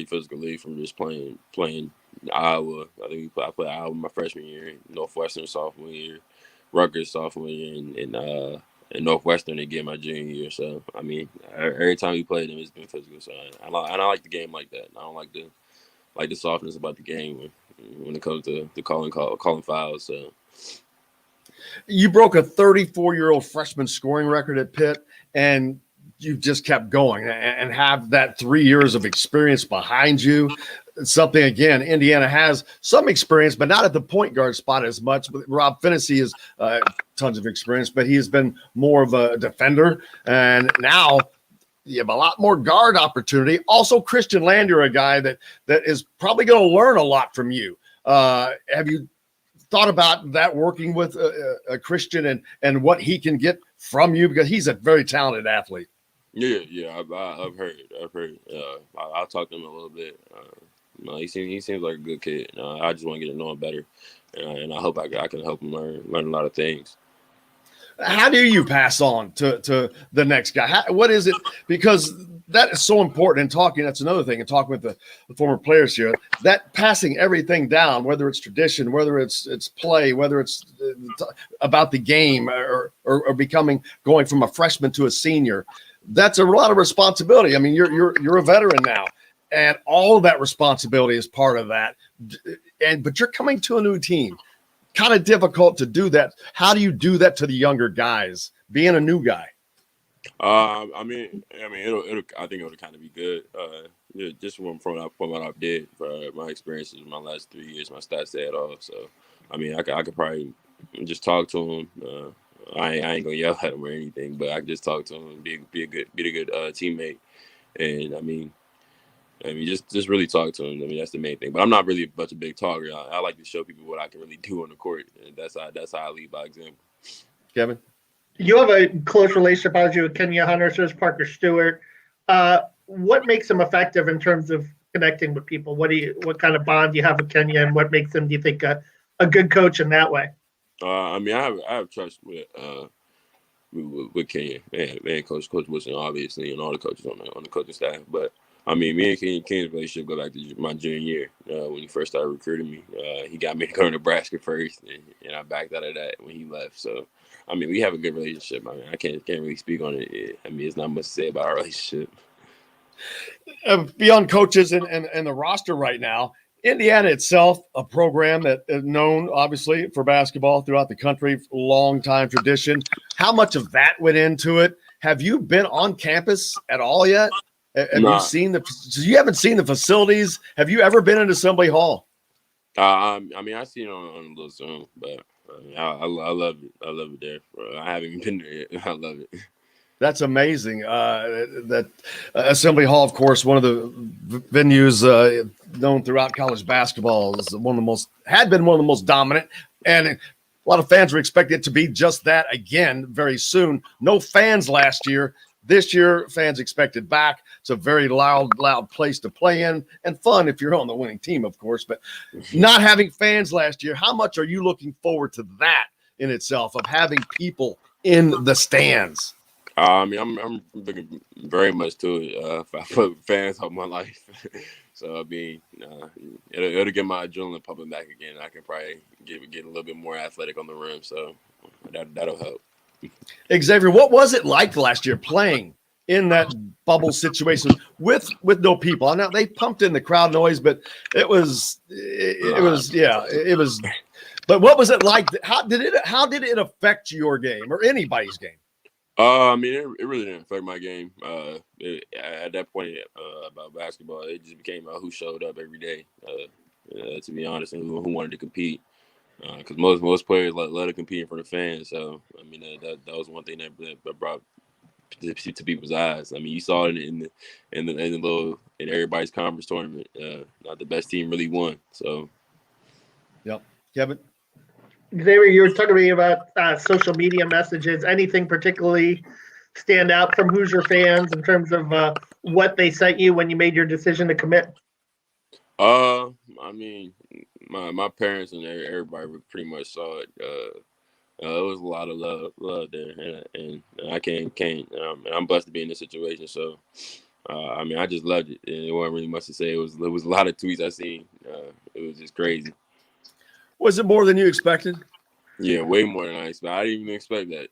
physical league from just playing Iowa. I think I played Iowa my freshman year, Northwestern sophomore year, Rutgers sophomore year, and Northwestern again my junior year. So I mean, every time we played them, it's been physical. So I like the game like that. I don't like the softness about the game when it comes to calling fouls. So You broke a 34-year-old freshman scoring record at Pitt, and you just kept going and have that 3 years of experience behind you. Something, again, Indiana has some experience, but not at the point guard spot as much. But Rob Finney has tons of experience, but he's been more of a defender. And now you have a lot more guard opportunity. Also, Christian Lander, a guy that is probably going to learn a lot from you. Have you thought about that, working with a Christian and what he can get from you? Because he's a very talented athlete. Yeah, I've heard. I'll talk to him a little bit. No, he seems like a good kid. I just want to get to know him better, and I hope I can help him learn a lot of things. How do you pass on to the next guy? What is it? Because that is so important in talking. That's another thing. And talking with the former players here, that passing everything down, whether it's tradition, whether it's play, whether it's about the game or going from a freshman to a senior, that's a lot of responsibility. I mean, you're a veteran now, and all of that responsibility is part of that. But you're coming to a new team. Kind of difficult to do that. How do you do that to the younger guys, being a new guy? I think it'll kind of be good. Just from what I did for my experiences in my last 3 years, my stats say it all. So, I mean, I could probably just talk to him. I ain't gonna yell at him or anything, but I can just talk to him and be a good teammate. And I mean, just really talk to him. I mean, that's the main thing. But I'm not really much a big talker. I like to show people what I can really do on the court, and that's how I lead by example. Kevin, you have a close relationship, obviously, with Kenya Hunter, so does Parker Stewart. What makes him effective in terms of connecting with people? What kind of bond do you have with Kenya, and what makes him, do you think, a good coach in that way? I have trust with Kenya and Coach Wilson, obviously, and all the coaches on the coaching staff, but. I mean, me and Ken's relationship go back to my junior year when he first started recruiting me. He got me to go to Nebraska first, and I backed out of that when he left. So, I mean, we have a good relationship. I mean, I can't really speak on it. I mean, it's not much to say about our relationship. Beyond coaches and the roster right now, Indiana itself, a program that is known, obviously, for basketball throughout the country, long time tradition. How much of that went into it? Have you been on campus at all yet? Have you seen you haven't seen the facilities? Have you ever been in Assembly Hall? I mean, I seen it on a little Zoom, but I love it. I love it there. I haven't even been there yet. I love it. That's amazing. That Assembly Hall, of course, one of the venues known throughout college basketball, is one of the most dominant, and a lot of fans were expecting it to be just that again very soon. No fans last year. This year, fans expected back. It's a very loud place to play in, and fun if you're on the winning team, of course. But not having fans last year, how much are you looking forward to that in itself, of having people in the stands? I mean, I'm looking very much to it. I put fans all my life, so I mean, it'll get my adrenaline pumping back again. I can probably get a little bit more athletic on the rim, so that'll help. Xavier, what was it like last year playing in that bubble situation with no people? Now they pumped in the crowd noise, but it was. But what was it like? How did it affect your game or anybody's game? I mean, it really didn't affect my game. At that point about basketball, it just became who showed up every day. To be honest, and who wanted to compete. Because most players love to compete in front of fans. So I mean, that was one thing that brought to people's eyes. I mean, you saw it in everybody's conference tournament. Not the best team really won. So, yep, Kevin. Xavier, you were talking to me about social media messages. Anything particularly stand out from Hoosier fans in terms of what they sent you when you made your decision to commit? I mean, my parents and everybody pretty much saw it. It was a lot of love there, and I can't. And I'm blessed to be in this situation. So, I mean, I just loved it. And it wasn't really much to say. It was a lot of tweets I seen. It was just crazy. Was it more than you expected? Yeah, way more than I expected. I didn't even expect that.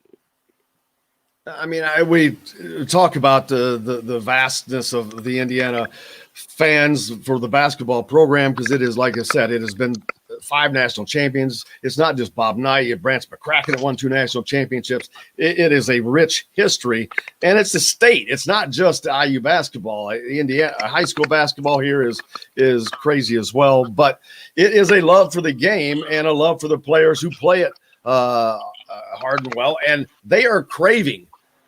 I mean, we talk about the vastness of the Indiana fans for the basketball program because it is, like I said, it has been 5 national champions. It's not just Bob Knight. Brance McCracken that won 2 national championships. It is a rich history, and it's a state. It's not just IU basketball. Indiana high school basketball here is crazy as well, but it is a love for the game and a love for the players who play it hard and well, and they are craving,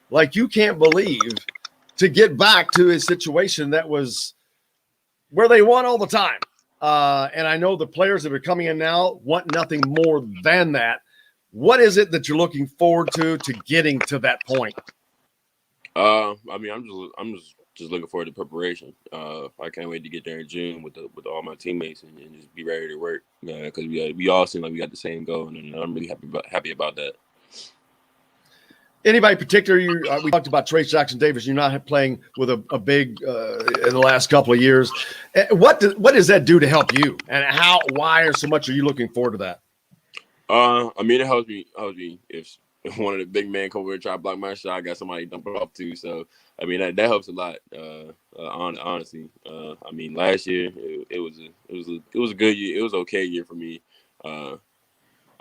like you can't believe, to get back to a situation that was where they won all the time. And I know the players that are coming in now want nothing more than that. What is it that you're looking forward to getting to that point? I mean, I'm just looking forward to preparation. I can't wait to get there in June with all my teammates and just be ready to work. Because we all seem like we got the same goal, and I'm really happy about that. Anybody particular? We talked about Trace Jackson Davis. You're not playing with a big in the last couple of years. What does that do to help you? And why or so much are you looking forward to that? I mean, it helps me if one of the big men come over and try to block my shot, I got somebody to dump it off to. So I mean that helps a lot. Honestly, I mean last year it was a good year. It was an okay year for me. I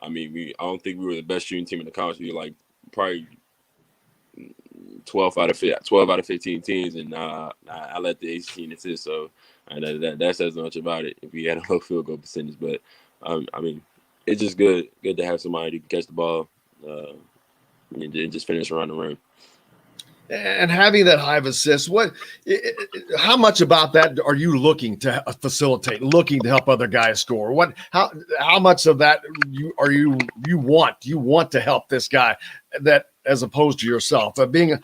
mean I don't think we were the best shooting team in the college. We were like probably 12 out of 15 teams, and I let the 18 assist. So that says much about it. If we had a low field goal percentage, but I mean it's just good to have somebody who can catch the ball and just finish around the rim. And having that high of assists, how much about that are you looking to facilitate, looking to help other guys score? How much of that you want to help this guy, that as opposed to yourself? Being a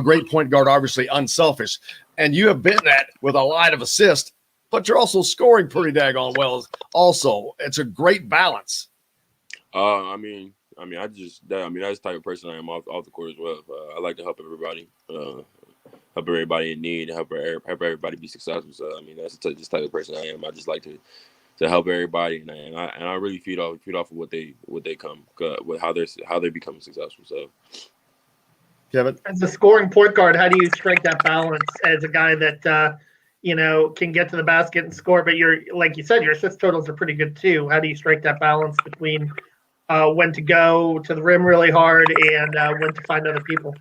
great point guard, obviously unselfish, and you have been that with a lot of assists, but you're also scoring pretty daggone well. Also, it's a great balance. That's the type of person I am off the court as well. I like to help everybody, in need, help everybody be successful. So I mean, that's just the type of person I am. I just like to help everybody, and I really feed off of what they come with how they become successful. So, Kevin, as a scoring point guard, how do you strike that balance as a guy that can get to the basket and score? But like you said, your assist totals are pretty good too. How do you strike that balance between when to go to the rim really hard and when to find other people?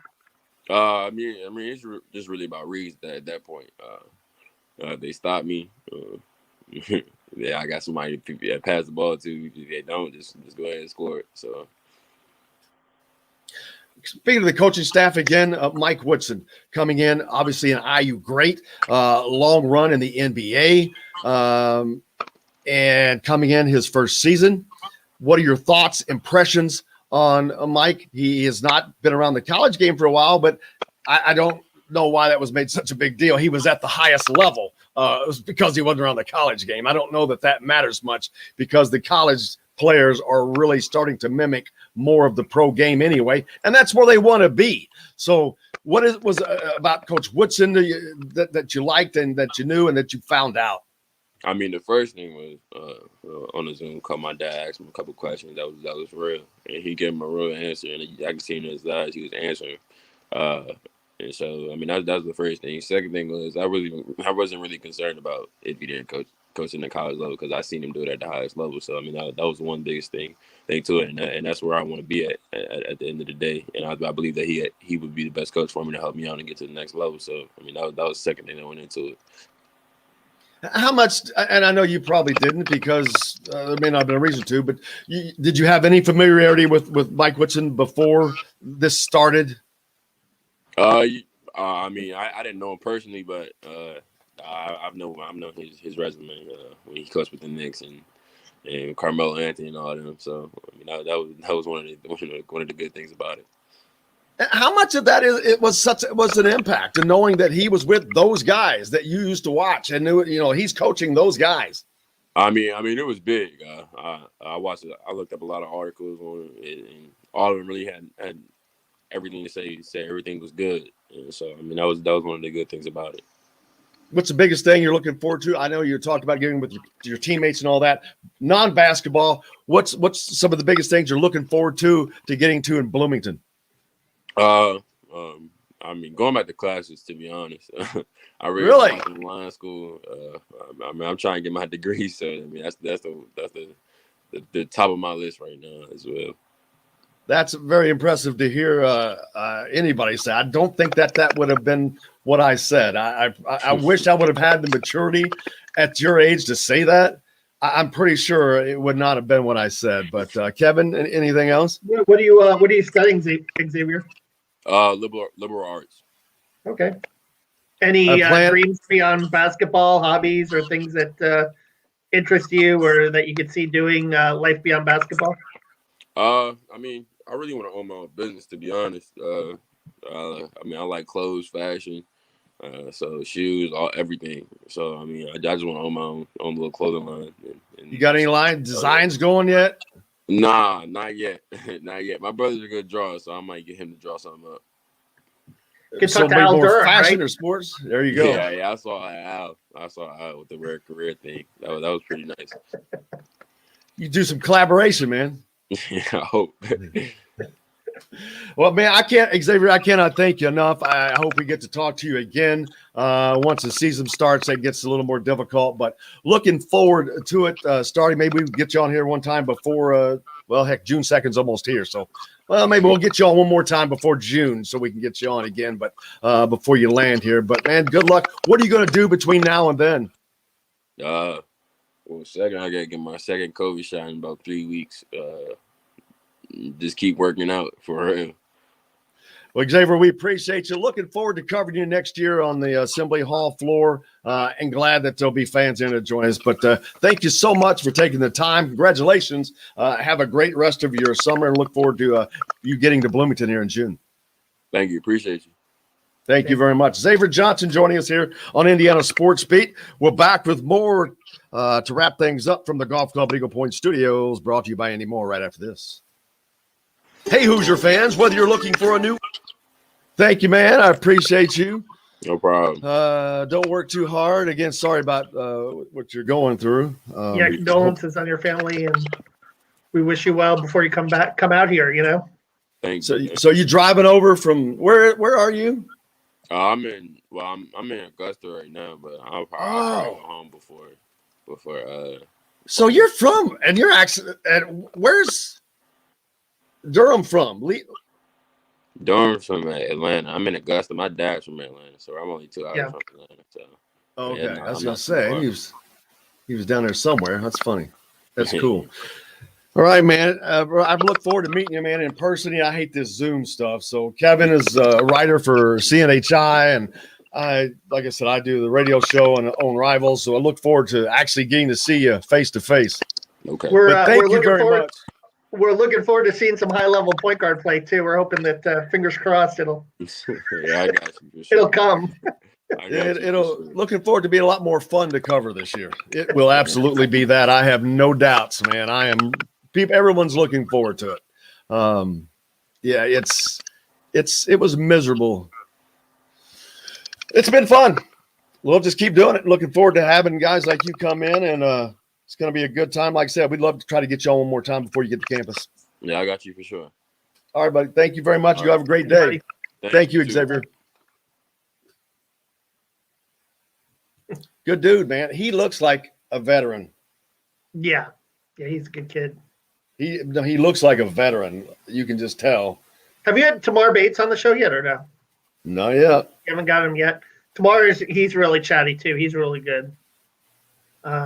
I mean, it's just really about reads at that point. If they stop me, yeah, I got somebody to pass the ball to. If they don't, just go ahead and score it. So, speaking of the coaching staff again, Mike Woodson coming in, obviously an IU great, long run in the NBA, and coming in his first season. What are your thoughts, impressions on Mike? He has not been around the college game for a while, but I don't know why that was made such a big deal. He was at the highest level. It was because he wasn't around the college game. I don't know that matters much because the college players are really starting to mimic more of the pro game anyway, and that's where they want to be. So what was about Coach Woodson that you liked and that you knew and that you found out? I mean, the first thing was on the Zoom call. My dad asked him a couple questions. That was real, and he gave him a real answer. And I could see in his eyes he was answering. And so, I mean, that was the first thing. Second thing was I wasn't really concerned about if he didn't coach in the college level because I seen him do it at the highest level. So I mean, that was the one biggest thing to it, and that's where I want to be at the end of the day. And I believe that he would be the best coach for me to help me out and get to the next level. So I mean, that was the second thing that went into it. How much, and I know you probably didn't because there may not have been a reason to, but did you have any familiarity with Mike Woodson before this started? I mean, I didn't know him personally, but I've known his resume when he coached with the Knicks and Carmelo Anthony and all of them. So I mean, that was one of the good things about it. How much of that was an impact, and knowing that he was with those guys that you used to watch and knew, he's coaching those guys. I mean, it was big. I watched it. I looked up a lot of articles on it, and all of them really had everything to say. Said everything was good, and so I mean, that was one of the good things about it. What's the biggest thing you're looking forward to? I know you talked about getting with your teammates and all that. Non-basketball, what's some of the biggest things you're looking forward to getting to in Bloomington? I I mean, going back to classes, to be honest. I Really? like line school. I mean, I'm trying to get my degree, so I mean, that's the top of my list right now as well. That's very impressive to hear anybody say. I don't think that would have been what I said. I wish I would have had the maturity at your age to say that. I'm pretty sure it would not have been what I said. But Kevin, anything else? What are you studying, Xavier? Liberal arts. Okay. Any dreams beyond basketball, hobbies, or things that interest you, or that you could see doing life beyond basketball? I mean, I really want to own my own business, to be honest. I mean, I like clothes, fashion, so shoes, everything. So I mean, I just want to own my own little clothing line. And You got any line designs going yet? Nah, not yet. Not yet. My brother's a good drawer, so I might get him to draw something up. So maybe more fashion or sports? There you go. Yeah. I saw Al with the rare career thing. That was pretty nice. You do some collaboration, man. Yeah, I hope. Well, man, Xavier, I cannot thank you enough. I hope we get to talk to you again once the season starts. It gets a little more difficult, but looking forward to it starting. Maybe we can get you on here one time before, June 2nd's almost here. So, maybe we'll get you on one more time before June so we can get you on again, but before you land here. But, man, good luck. What are you going to do between now and then? I got to get my second COVID shot in about 3 weeks. Just keep working out for real. Well, Xavier, we appreciate you. Looking forward to covering you next year on the Assembly Hall floor, and glad that there'll be fans in to join us. But thank you so much for taking the time. Congratulations. Have a great rest of your summer, and look forward to you getting to Bloomington here in June. Thank you. Appreciate you. Thank you very much. Xavier Johnson joining us here on Indiana Sports Beat. We're back with more to wrap things up from the Golf Club Eagle Point Studios, brought to you by Andy Moore right after this. Hey, Hoosier fans, whether you're looking for a new – thank you, man. I appreciate you. No problem. Don't work too hard. Again, sorry about what you're going through. Condolences on your family, and we wish you well before you come out here, you know. Thanks. So you driving over from – where are you? I'm in Augusta right now, but I'll probably go home before. So you're from – and you're actually – and where's – Durham from? Durham's from Atlanta. I'm in Augusta. My dad's from Atlanta, so I'm only 2 hours from Atlanta. So. Okay, I was gonna say he was down there somewhere. That's funny. That's cool. All right, man. I look forward to meeting you, man, in person. I hate this Zoom stuff. So Kevin is a writer for CNHI, and like I said, I do the radio show and own Rivals. So I look forward to actually getting to see you face to face. Okay. Thank you very much. We're looking forward to seeing some high-level point guard play too. We're hoping that, fingers crossed, it'll I got you. It'll come. Looking forward to being a lot more fun to cover this year. It will absolutely be that. I have no doubts, man. Everyone's looking forward to it. It was miserable. It's been fun. We'll just keep doing it. Looking forward to having guys like you come in, and it's going to be a good time. Like I said, we'd love to try to get you on one more time before you get to campus. Yeah, I got you for sure. All right, buddy. Thank you very much. You have a great day. Thank you, Xavier. Good dude, man. He looks like a veteran. Yeah, he's a good kid. He looks like a veteran. You can just tell. Have you had Tamar Bates on the show yet or no? Not yet. You haven't got him yet. He's really chatty too. He's really good.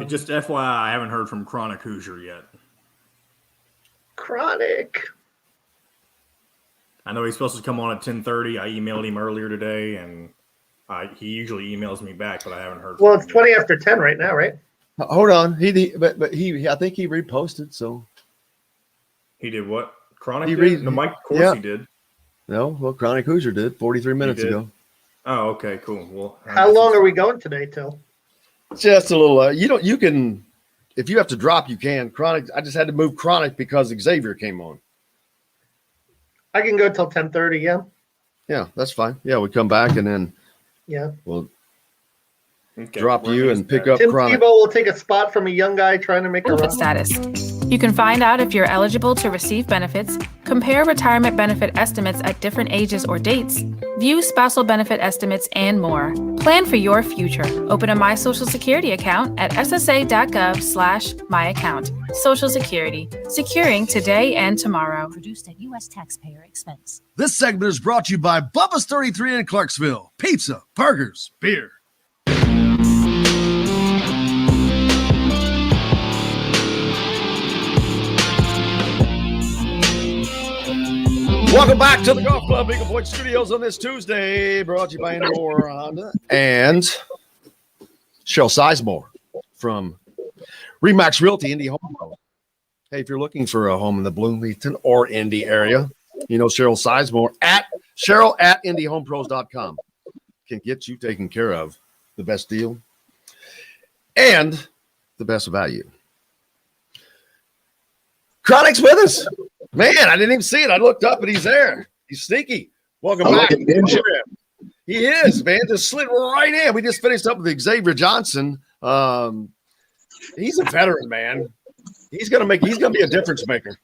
Just FYI, I haven't heard from Chronic Hoosier yet. Chronic. I know he's supposed to come on at 10:30. I emailed him earlier today, and he usually emails me back, but I haven't heard. Well, it's 20 after 10 right now, right? Hold on. I think he reposted. So he did what? Chronic did? No, Mike DeCourcy did. No, well, Chronic Hoosier did 43 minutes ago. Oh, okay, cool. Well, how long are we going today till? Just a little. You can, if you have to drop, you can. Chronic. I just had to move Chronic because Xavier came on. I can go till 10:30. Yeah. Yeah, that's fine. Yeah, we come back and then. Yeah. We'll drop you and pick up Tim Chronic. Tebow will take a spot from a young guy trying to make a run. Status. You can find out if you're eligible to receive benefits, compare retirement benefit estimates at different ages or dates, view spousal benefit estimates, and more. Plan for your future. Open a My Social Security account at ssa.gov/myaccount. Social Security, securing today and tomorrow. Produced at U.S. taxpayer expense. This segment is brought to you by Bubba's 33 in Clarksville. Pizza, burgers, beer. Welcome back to the Golf Club Eagle Point Studios on this Tuesday, brought to you by Andy Moore Honda and Cheryl Sizemore from Remax Realty, Indy Home Pro. Hey, if you're looking for a home in the Bloomington or Indy area, you know Cheryl Sizemore at Cheryl@IndyHomePros.com can get you taken care of. The best deal and the best value. Chronic's with us. Man, I didn't even see it. I looked up and he's there. He's sneaky. Welcome back. He is, man. Just slid right in. We just finished up with Xavier Johnson. He's a veteran, man. He's gonna be a difference maker.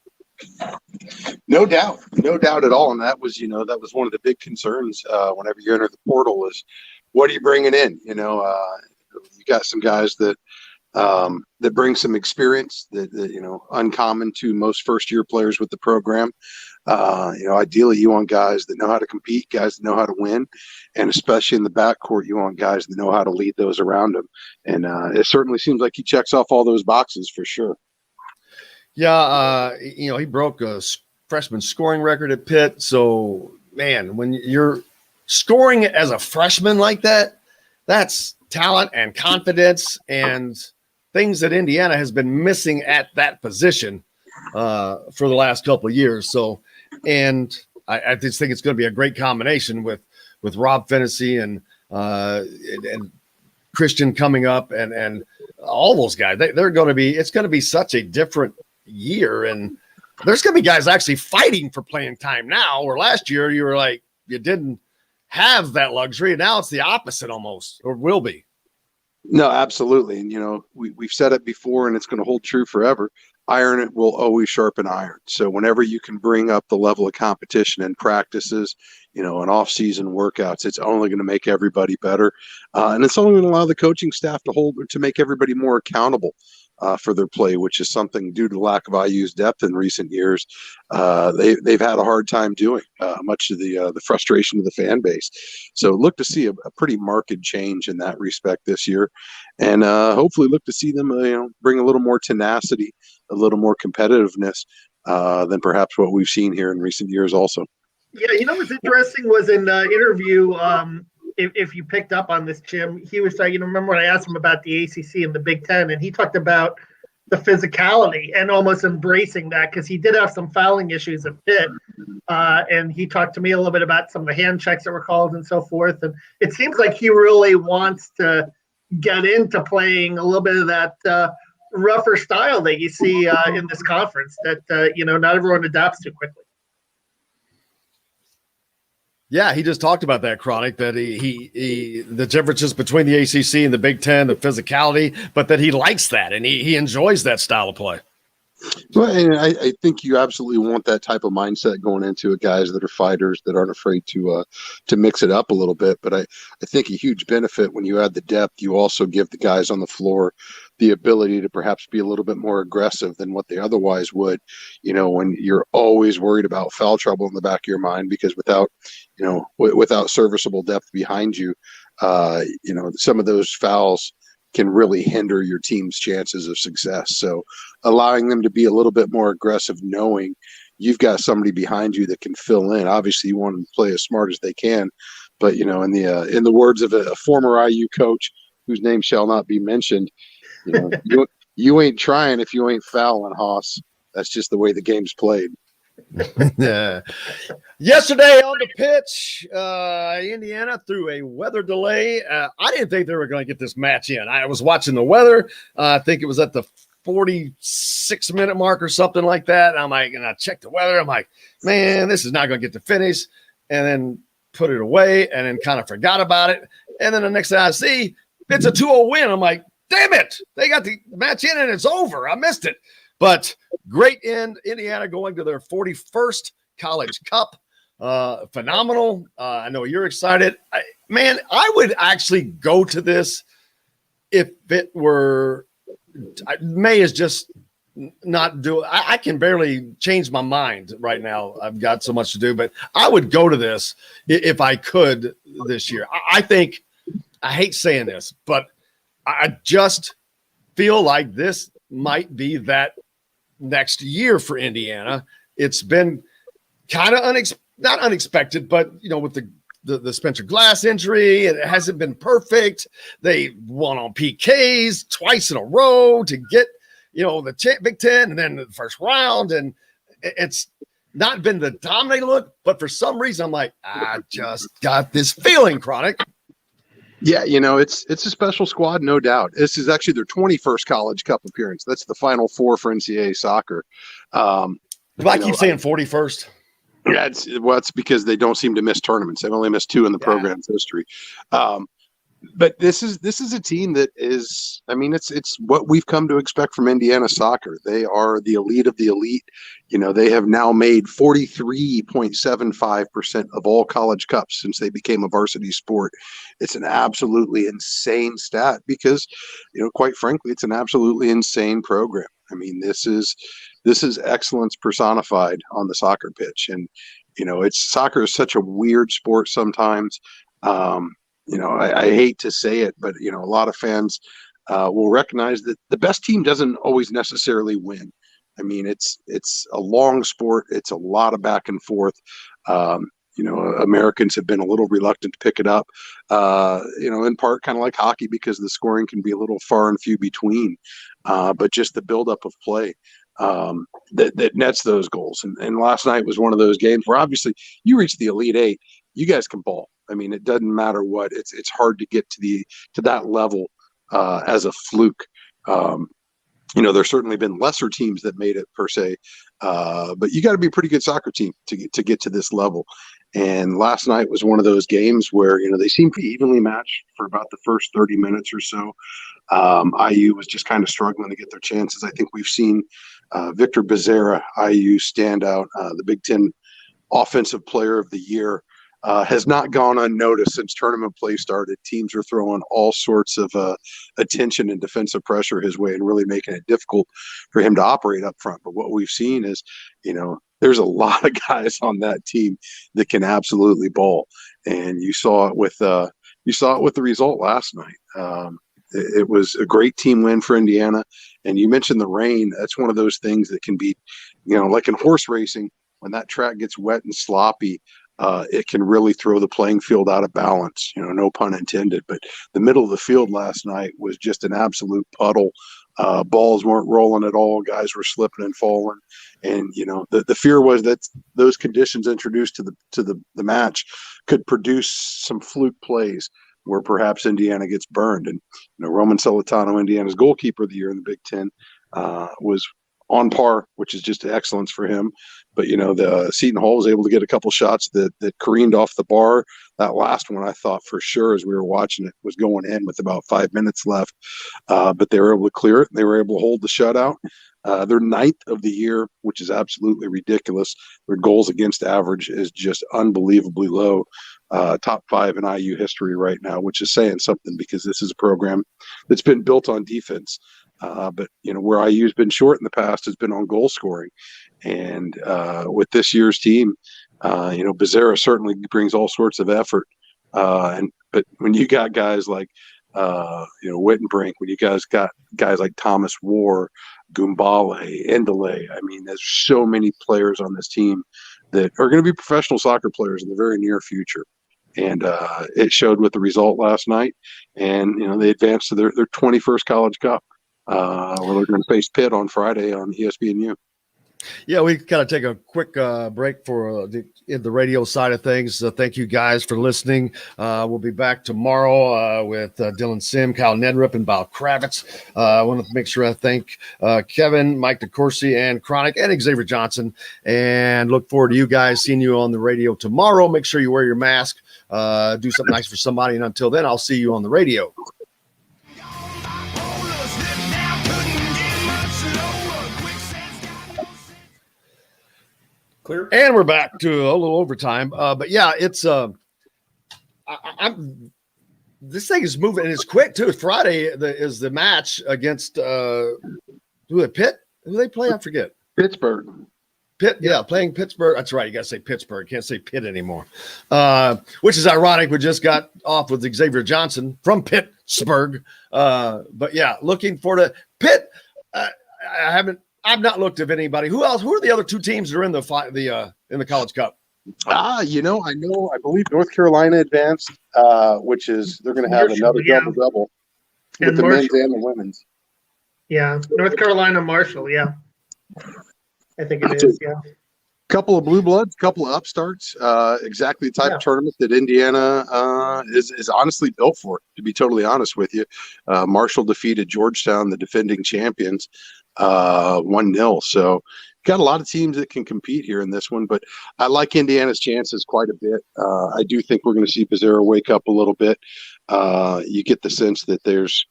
No doubt at all. And that was one of the big concerns whenever you enter the portal is what are you bringing in? You got some guys that bring some experience that uncommon to most first-year players with the program. Ideally you want guys that know how to compete, guys that know how to win, and especially in the backcourt, you want guys that know how to lead those around them. And it certainly seems like he checks off all those boxes for sure. Yeah, he broke a freshman scoring record at Pitt. So, man, when you're scoring as a freshman like that, that's talent and confidence and things that Indiana has been missing at that position for the last couple of years. So, and I just think it's going to be a great combination with Rob Fennessy and Christian coming up and all those guys. It's going to be such a different year, and there's going to be guys actually fighting for playing time now, where last year you were like, you didn't have that luxury. And now it's the opposite almost, or will be. No, absolutely. And, we've said it before and it's going to hold true forever. Iron it will always sharpen iron. So whenever you can bring up the level of competition and practices, and off-season workouts, it's only going to make everybody better. And it's only going to allow the coaching staff to make everybody more accountable for their play, which is something due to lack of IU's depth in recent years. They've had a hard time doing, much to the frustration of the fan base. So look to see a pretty marked change in that respect this year, and hopefully look to see them bring a little more tenacity, a little more competitiveness than perhaps what we've seen here in recent years also. Yeah, what's interesting was in the interview, if you picked up on this, Jim, he was saying, remember when I asked him about the ACC and the Big Ten, and he talked about the physicality and almost embracing that, because he did have some fouling issues at Pitt. And he talked to me a little bit about some of the hand checks that were called and so forth. And it seems like he really wants to get into playing a little bit of that rougher style that you see in this conference that, not everyone adapts to quickly. Yeah, he just talked about that, Chronic, that he the differences between the ACC and the Big Ten, the physicality, but that he likes that and he enjoys that style of play. Well, and I think you absolutely want that type of mindset going into it, guys that are fighters that aren't afraid to mix it up a little bit. But I think a huge benefit when you add the depth, you also give the guys on the floor the ability to perhaps be a little bit more aggressive than what they otherwise would, when you're always worried about foul trouble in the back of your mind, because without serviceable depth behind you, some of those fouls can really hinder your team's chances of success. So allowing them to be a little bit more aggressive, knowing you've got somebody behind you that can fill in. Obviously you want them to play as smart as they can, but in the words of a former IU coach whose name shall not be mentioned, you ain't trying if you ain't fouling, Haas. That's just the way the game's played. Yeah. Yesterday on the pitch, Indiana through a weather delay. I didn't think they were going to get this match in. I was watching the weather. I think it was at the 46-minute mark or something like that. And I checked the weather. I'm like, man, this is not going to get to finish. And then put it away and then kind of forgot about it. And then the next thing I see, it's a 2-0 win. I'm like, damn it. They got the match in and it's over. I missed it. But great in Indiana going to their 41st College Cup. Phenomenal. I know you're excited. I would actually go to this if it were – May is just not do – I can barely change my mind right now. I've got so much to do. But I would go to this if I could this year. I think – I hate saying this, but I just feel like this might be that next year for Indiana. It's been kind of not unexpected, but with the Spencer Glass injury, it hasn't been perfect. They won on PKs twice in a row to get the Big Ten, and then the first round, and it's not been the dominating look. But for some reason, I'm like, I just got this feeling, Chronic. Yeah, it's a special squad, no doubt. This is actually their 21st College Cup appearance. That's the Final Four for NCAA soccer. I keep saying 41st. Yeah, it's because they don't seem to miss tournaments. They've only missed 2 in the program's history. But this is a team that is, it's what we've come to expect from Indiana soccer. They are the elite of the elite. They have now made 43.75% of all college cups since they became a varsity sport. It's an absolutely insane stat because, quite frankly, it's an absolutely insane program. This is excellence personified on the soccer pitch. And, soccer is such a weird sport sometimes. I hate to say it, but, a lot of fans will recognize that the best team doesn't always necessarily win. It's a long sport. It's a lot of back and forth. Americans have been a little reluctant to pick it up, in part kind of like hockey because the scoring can be a little far and few between, but just the buildup of play that nets those goals. And last night was one of those games where obviously you reach the Elite Eight, you guys can ball. It doesn't matter what. It's hard to get to that level as a fluke. There's certainly been lesser teams that made it per se, but you got to be a pretty good soccer team to get to this level. And last night was one of those games where they seemed pretty evenly matched for about the first 30 minutes or so. IU was just kind of struggling to get their chances. I think we've seen Victor Becerra, IU standout, the Big Ten Offensive Player of the Year. Has not gone unnoticed since tournament play started. Teams are throwing all sorts of attention and defensive pressure his way and really making it difficult for him to operate up front. But what we've seen is, there's a lot of guys on that team that can absolutely ball. And you saw it with the result last night. It was a great team win for Indiana. And you mentioned the rain. That's one of those things that can be, like in horse racing, when that track gets wet and sloppy, it can really throw the playing field out of balance, no pun intended. But the middle of the field last night was just an absolute puddle. Balls weren't rolling at all. Guys were slipping and falling. And, the fear was that those conditions introduced to the match could produce some fluke plays where perhaps Indiana gets burned. And, Roman Celentano, Indiana's goalkeeper of the year in the Big Ten, was on par, which is just excellence for him. But, the Seton Hall was able to get a couple shots that careened off the bar. That last one, I thought for sure as we were watching it was going in with about 5 minutes left. But they were able to clear it. They were able to hold the shutout. They're 9th of the year, which is absolutely ridiculous. Their goals against average is just unbelievably low. Top 5 in IU history right now, which is saying something because this is a program that's been built on defense. But, where IU's been short in the past has been on goal scoring. And with this year's team, Becerra certainly brings all sorts of effort. But when you got guys like, Wittenbrink, when you guys got guys like Thomas War, Gumbale, Endele, there's so many players on this team that are going to be professional soccer players in the very near future. And it showed with the result last night. And, they advanced to their 21st College Cup. Where they're going to face Pitt on Friday on ESPNU. Yeah, we got to take a quick break for the radio side of things. Thank you guys for listening. We'll be back tomorrow with Dylan Sim, Kyle Nedrup, and Bob Kravitz. I want to make sure I thank Kevin, Mike DeCourcy, and Chronic, and Xavier Johnson. And look forward to you guys seeing you on the radio tomorrow. Make sure you wear your mask. Do something nice for somebody. And until then, I'll see you on the radio. Couldn't get much lower. Quicksand. Clear. And we're back to a little overtime. But yeah, it's this thing is moving and it's quick too. Friday is the match against Pitt? Who they play? I forget. Pittsburgh. Pitt, yeah, playing Pittsburgh. That's right. You got to say Pittsburgh. Can't say Pitt anymore. Which is ironic. We just got off with Xavier Johnson from Pittsburgh. But yeah, looking for the Pitt. I've not looked at anybody. Who else? Who are the other two teams that are in the College Cup? I believe North Carolina advanced, which is they're going to have another double with the men's and the women's. Yeah, North Carolina Marshall. Yeah, I think it is. Yeah, couple of blue bloods, couple of upstarts. Exactly the type of tournament that Indiana is honestly built for. To be totally honest with you, Marshall defeated Georgetown, the defending champions, 1-0. So got a lot of teams that can compete here in this one, but I like Indiana's chances quite a bit. I do think we're going to see Pizzera wake up a little bit. You get the sense that there's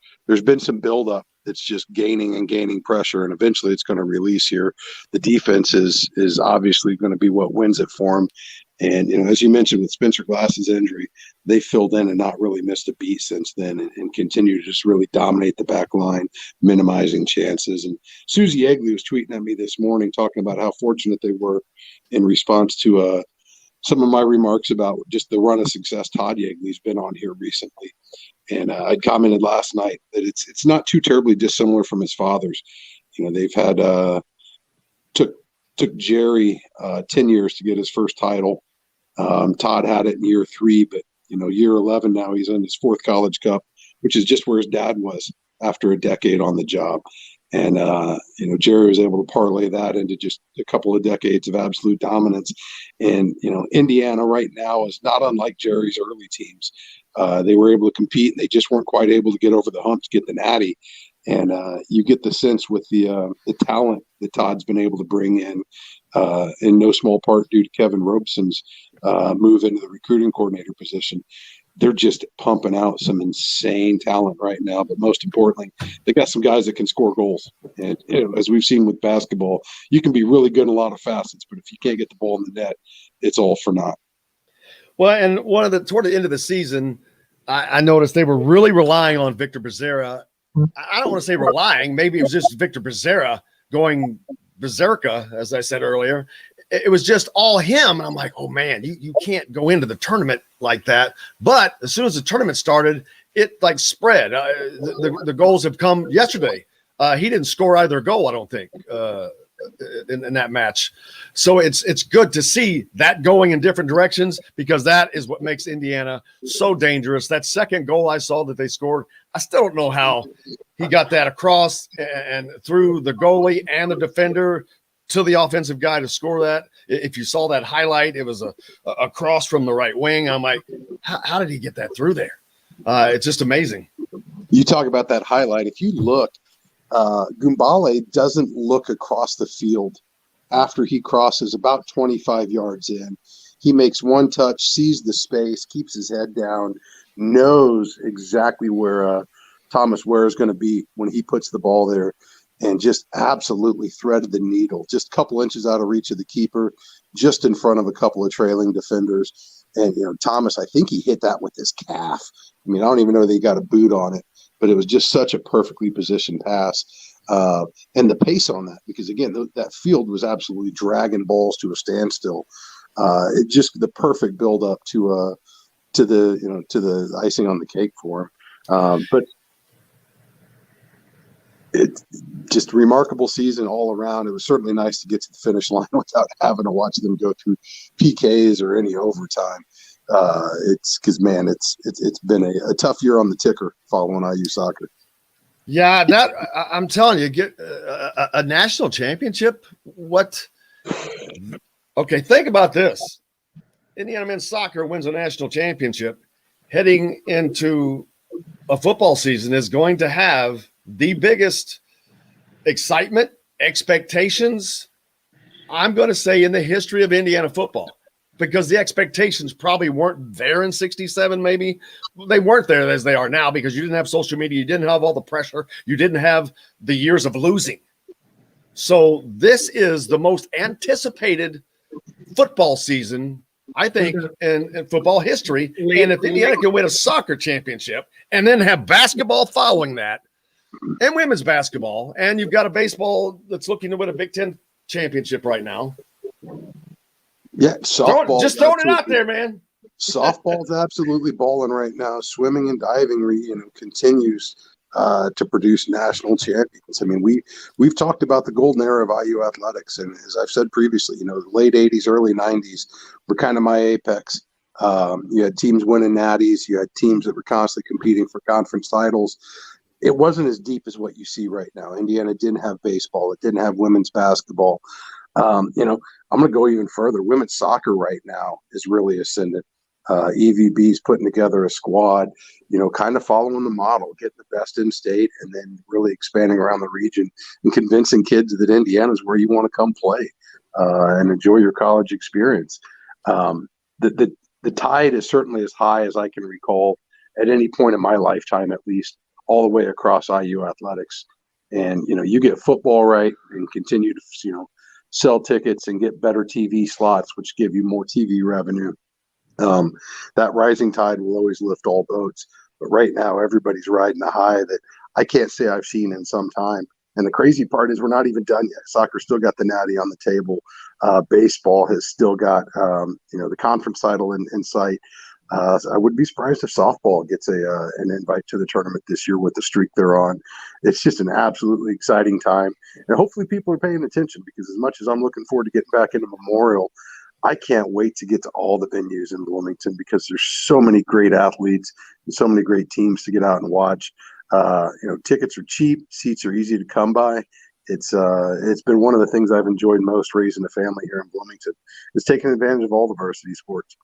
been some buildup that's just gaining and gaining pressure, and eventually it's going to release here. The defense is obviously going to be what wins it for them. And, as you mentioned with Spencer Glass's injury, they filled in and not really missed a beat since then and continue to just really dominate the back line, minimizing chances. And Susie Yeagley was tweeting at me this morning talking about how fortunate they were in response to some of my remarks about just the run of success Todd Yeagley's been on here recently. And I commented last night that it's not too terribly dissimilar from his father's. They've had took Jerry 10 years to get his first title. Todd had it in year 3, but year 11 now he's in his 4th College Cup, which is just where his dad was after a decade on the job. And Jerry was able to parlay that into just a couple of decades of absolute dominance. And Indiana right now is not unlike Jerry's early teams. They were able to compete, and they just weren't quite able to get over the hump to get the natty. And you get the sense with the talent that Todd's been able to bring in no small part due to Kevin Robeson's move into the recruiting coordinator position. They're just pumping out some insane talent right now. But most importantly, they got some guys that can score goals. And as we've seen with basketball, you can be really good in a lot of facets, but if you can't get the ball in the net, it's all for naught. Well, and toward the end of the season, I noticed they were really relying on Victor Pizzera. I don't want to say relying. Maybe it was just Victor Pizzera going berserker, as I said earlier. It was just all him. And I'm like, oh, man, you can't go into the tournament like that. But as soon as the tournament started, it spread. The goals have come yesterday. He didn't score either goal, I don't think, in that match. So it's good to see that going in different directions, because that is what makes Indiana so dangerous. That second goal I saw that they scored, I still don't know how he got that across and through the goalie and the defender to the offensive guy to score that. If you saw that highlight, it was a cross from the right wing. I'm like, how did he get that through there? It's just amazing. You talk about that highlight. If you look, Gumbale doesn't look across the field after he crosses about 25 yards in. He makes one touch, sees the space, keeps his head down, knows exactly where Thomas Ware is going to be when he puts the ball there, and just absolutely threaded the needle, just a couple inches out of reach of the keeper, just in front of a couple of trailing defenders. And, Thomas, I think he hit that with his calf. I mean, I don't even know that he got a boot on it, but it was just such a perfectly positioned pass. And the pace on that, because, again, that field was absolutely dragging balls to a standstill. It just the perfect build-up to the icing on the cake for him. But it's just a remarkable season all around. It was certainly nice to get to the finish line without having to watch them go through PKs or any overtime. It's because, man, it's been a tough year on the ticker following IU soccer. Yeah, that I'm telling you, get a national championship. What? Okay, think about this. Indiana men's soccer wins a national championship. Heading into a football season is going to have the biggest excitement, expectations, I'm going to say, in the history of Indiana football, because the expectations probably weren't there in 67. Maybe they weren't there as they are now, because you didn't have social media. You didn't have all the pressure. You didn't have the years of losing. So this is the most anticipated football season, I think, in football history. And if Indiana can win a soccer championship and then have basketball following that, and women's basketball, and you've got a baseball that's looking to win a Big Ten championship right now. Yeah, softball. Just throwing it out there, man. Softball's absolutely balling right now. Swimming and diving, continues to produce national champions. I mean, we've talked about the golden era of IU athletics, and as I've said previously, the late '80s, early '90s were kind of my apex. You had teams winning natties. You had teams that were constantly competing for conference titles. It wasn't as deep as what you see right now. Indiana didn't have baseball. It didn't have women's basketball. I'm going to go even further. Women's soccer right now is really ascendant. EVB's putting together a squad, kind of following the model, getting the best in state, and then really expanding around the region and convincing kids that Indiana is where you want to come play and enjoy your college experience. The tide is certainly as high as I can recall at any point in my lifetime, at least, all the way across IU athletics. And, you get football right and continue to, sell tickets and get better TV slots, which give you more TV revenue. That rising tide will always lift all boats. But right now, everybody's riding a high that I can't say I've seen in some time. And the crazy part is we're not even done yet. Soccer's still got the natty on the table. Baseball has still got, the conference title in sight. I would be surprised if softball gets an invite to the tournament this year with the streak they're on. It's just an absolutely exciting time. And hopefully people are paying attention, because as much as I'm looking forward to getting back into Memorial, I can't wait to get to all the venues in Bloomington, because there's so many great athletes and so many great teams to get out and watch. Tickets are cheap. Seats are easy to come by. It's been one of the things I've enjoyed most raising a family here in Bloomington, is taking advantage of all the varsity sports.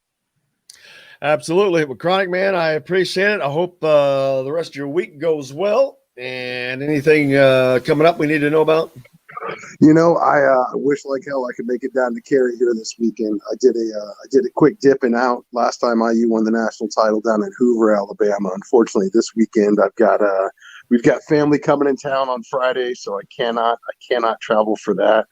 Absolutely. Well, Chronic, man, I appreciate it. I hope the rest of your week goes well. And anything coming up we need to know about? I wish like hell I could make it down to Cary here this weekend. I did a quick dip and out last time IU won the national title down in Hoover, Alabama. Unfortunately, this weekend we've got family coming in town on Friday, so I cannot travel for that.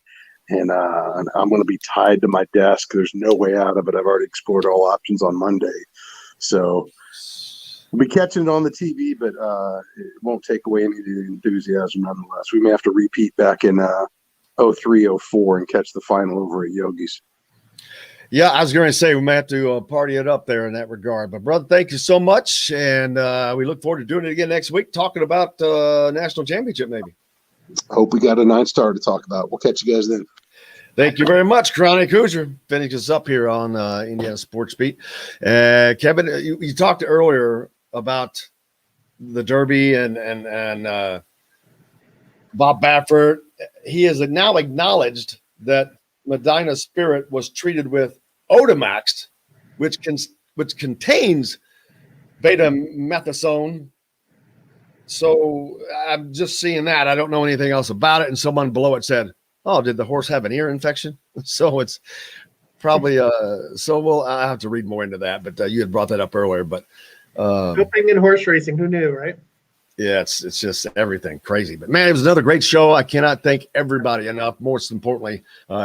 And I'm going to be tied to my desk. There's no way out of it. I've already explored all options on Monday. So we'll be catching it on the TV, but it won't take away any of the enthusiasm nonetheless. We may have to repeat back in 03-04 and catch the final over at Yogi's. Yeah, I was going to say we may have to party it up there in that regard. But, brother, thank you so much. And we look forward to doing it again next week, talking about national championship maybe. Hope we got a 9-star to talk about. We'll catch you guys then. Thank you very much, Chronic Hoosier. Finish us up here on Indiana Sports Beat. Kevin, you talked earlier about the Derby and Bob Baffert. He has now acknowledged that Medina Spirit was treated with Otamax, which contains beta-methasone. So I'm just seeing that. I don't know anything else about it. And someone below it said, "Oh, did the horse have an ear infection?" So it's probably I'll have to read more into that. But you had brought that up earlier. But doping in horse racing, who knew, right? Yeah, it's just everything crazy. But man, it was another great show. I cannot thank everybody enough. Most importantly,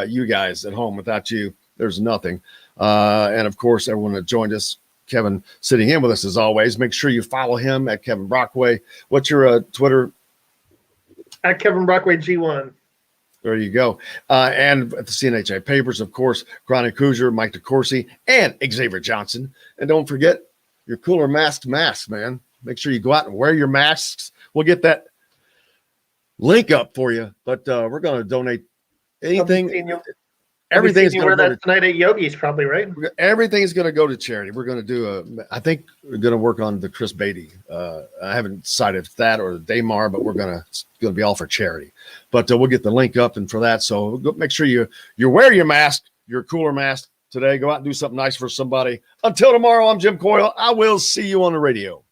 you guys at home. Without you, there's nothing. And of course, everyone that joined us. Kevin sitting in with us as always. Make sure you follow him at Kevin Brockway. What's your Twitter? At Kevin Brockway G1. There you go. And at the CNHI Papers, of course, Chronic Hoosier, Mike DeCourcy, and Xavier Johnson. And don't forget your Cooler Masked masks, man. Make sure you go out and wear your masks. We'll get that link up for you. But we're going to donate anything. Everything's going to go tonight at Yogi's, probably, right? Everything's going to go to charity. We're going to do I think we're going to work on the Chris Beatty. I haven't decided if that or the Daymar, but it's going to be all for charity. But we'll get the link up and for that. So make sure you wear your mask, your Cooler mask today. Go out and do something nice for somebody. Until tomorrow, I'm Jim Coyle. I will see you on the radio.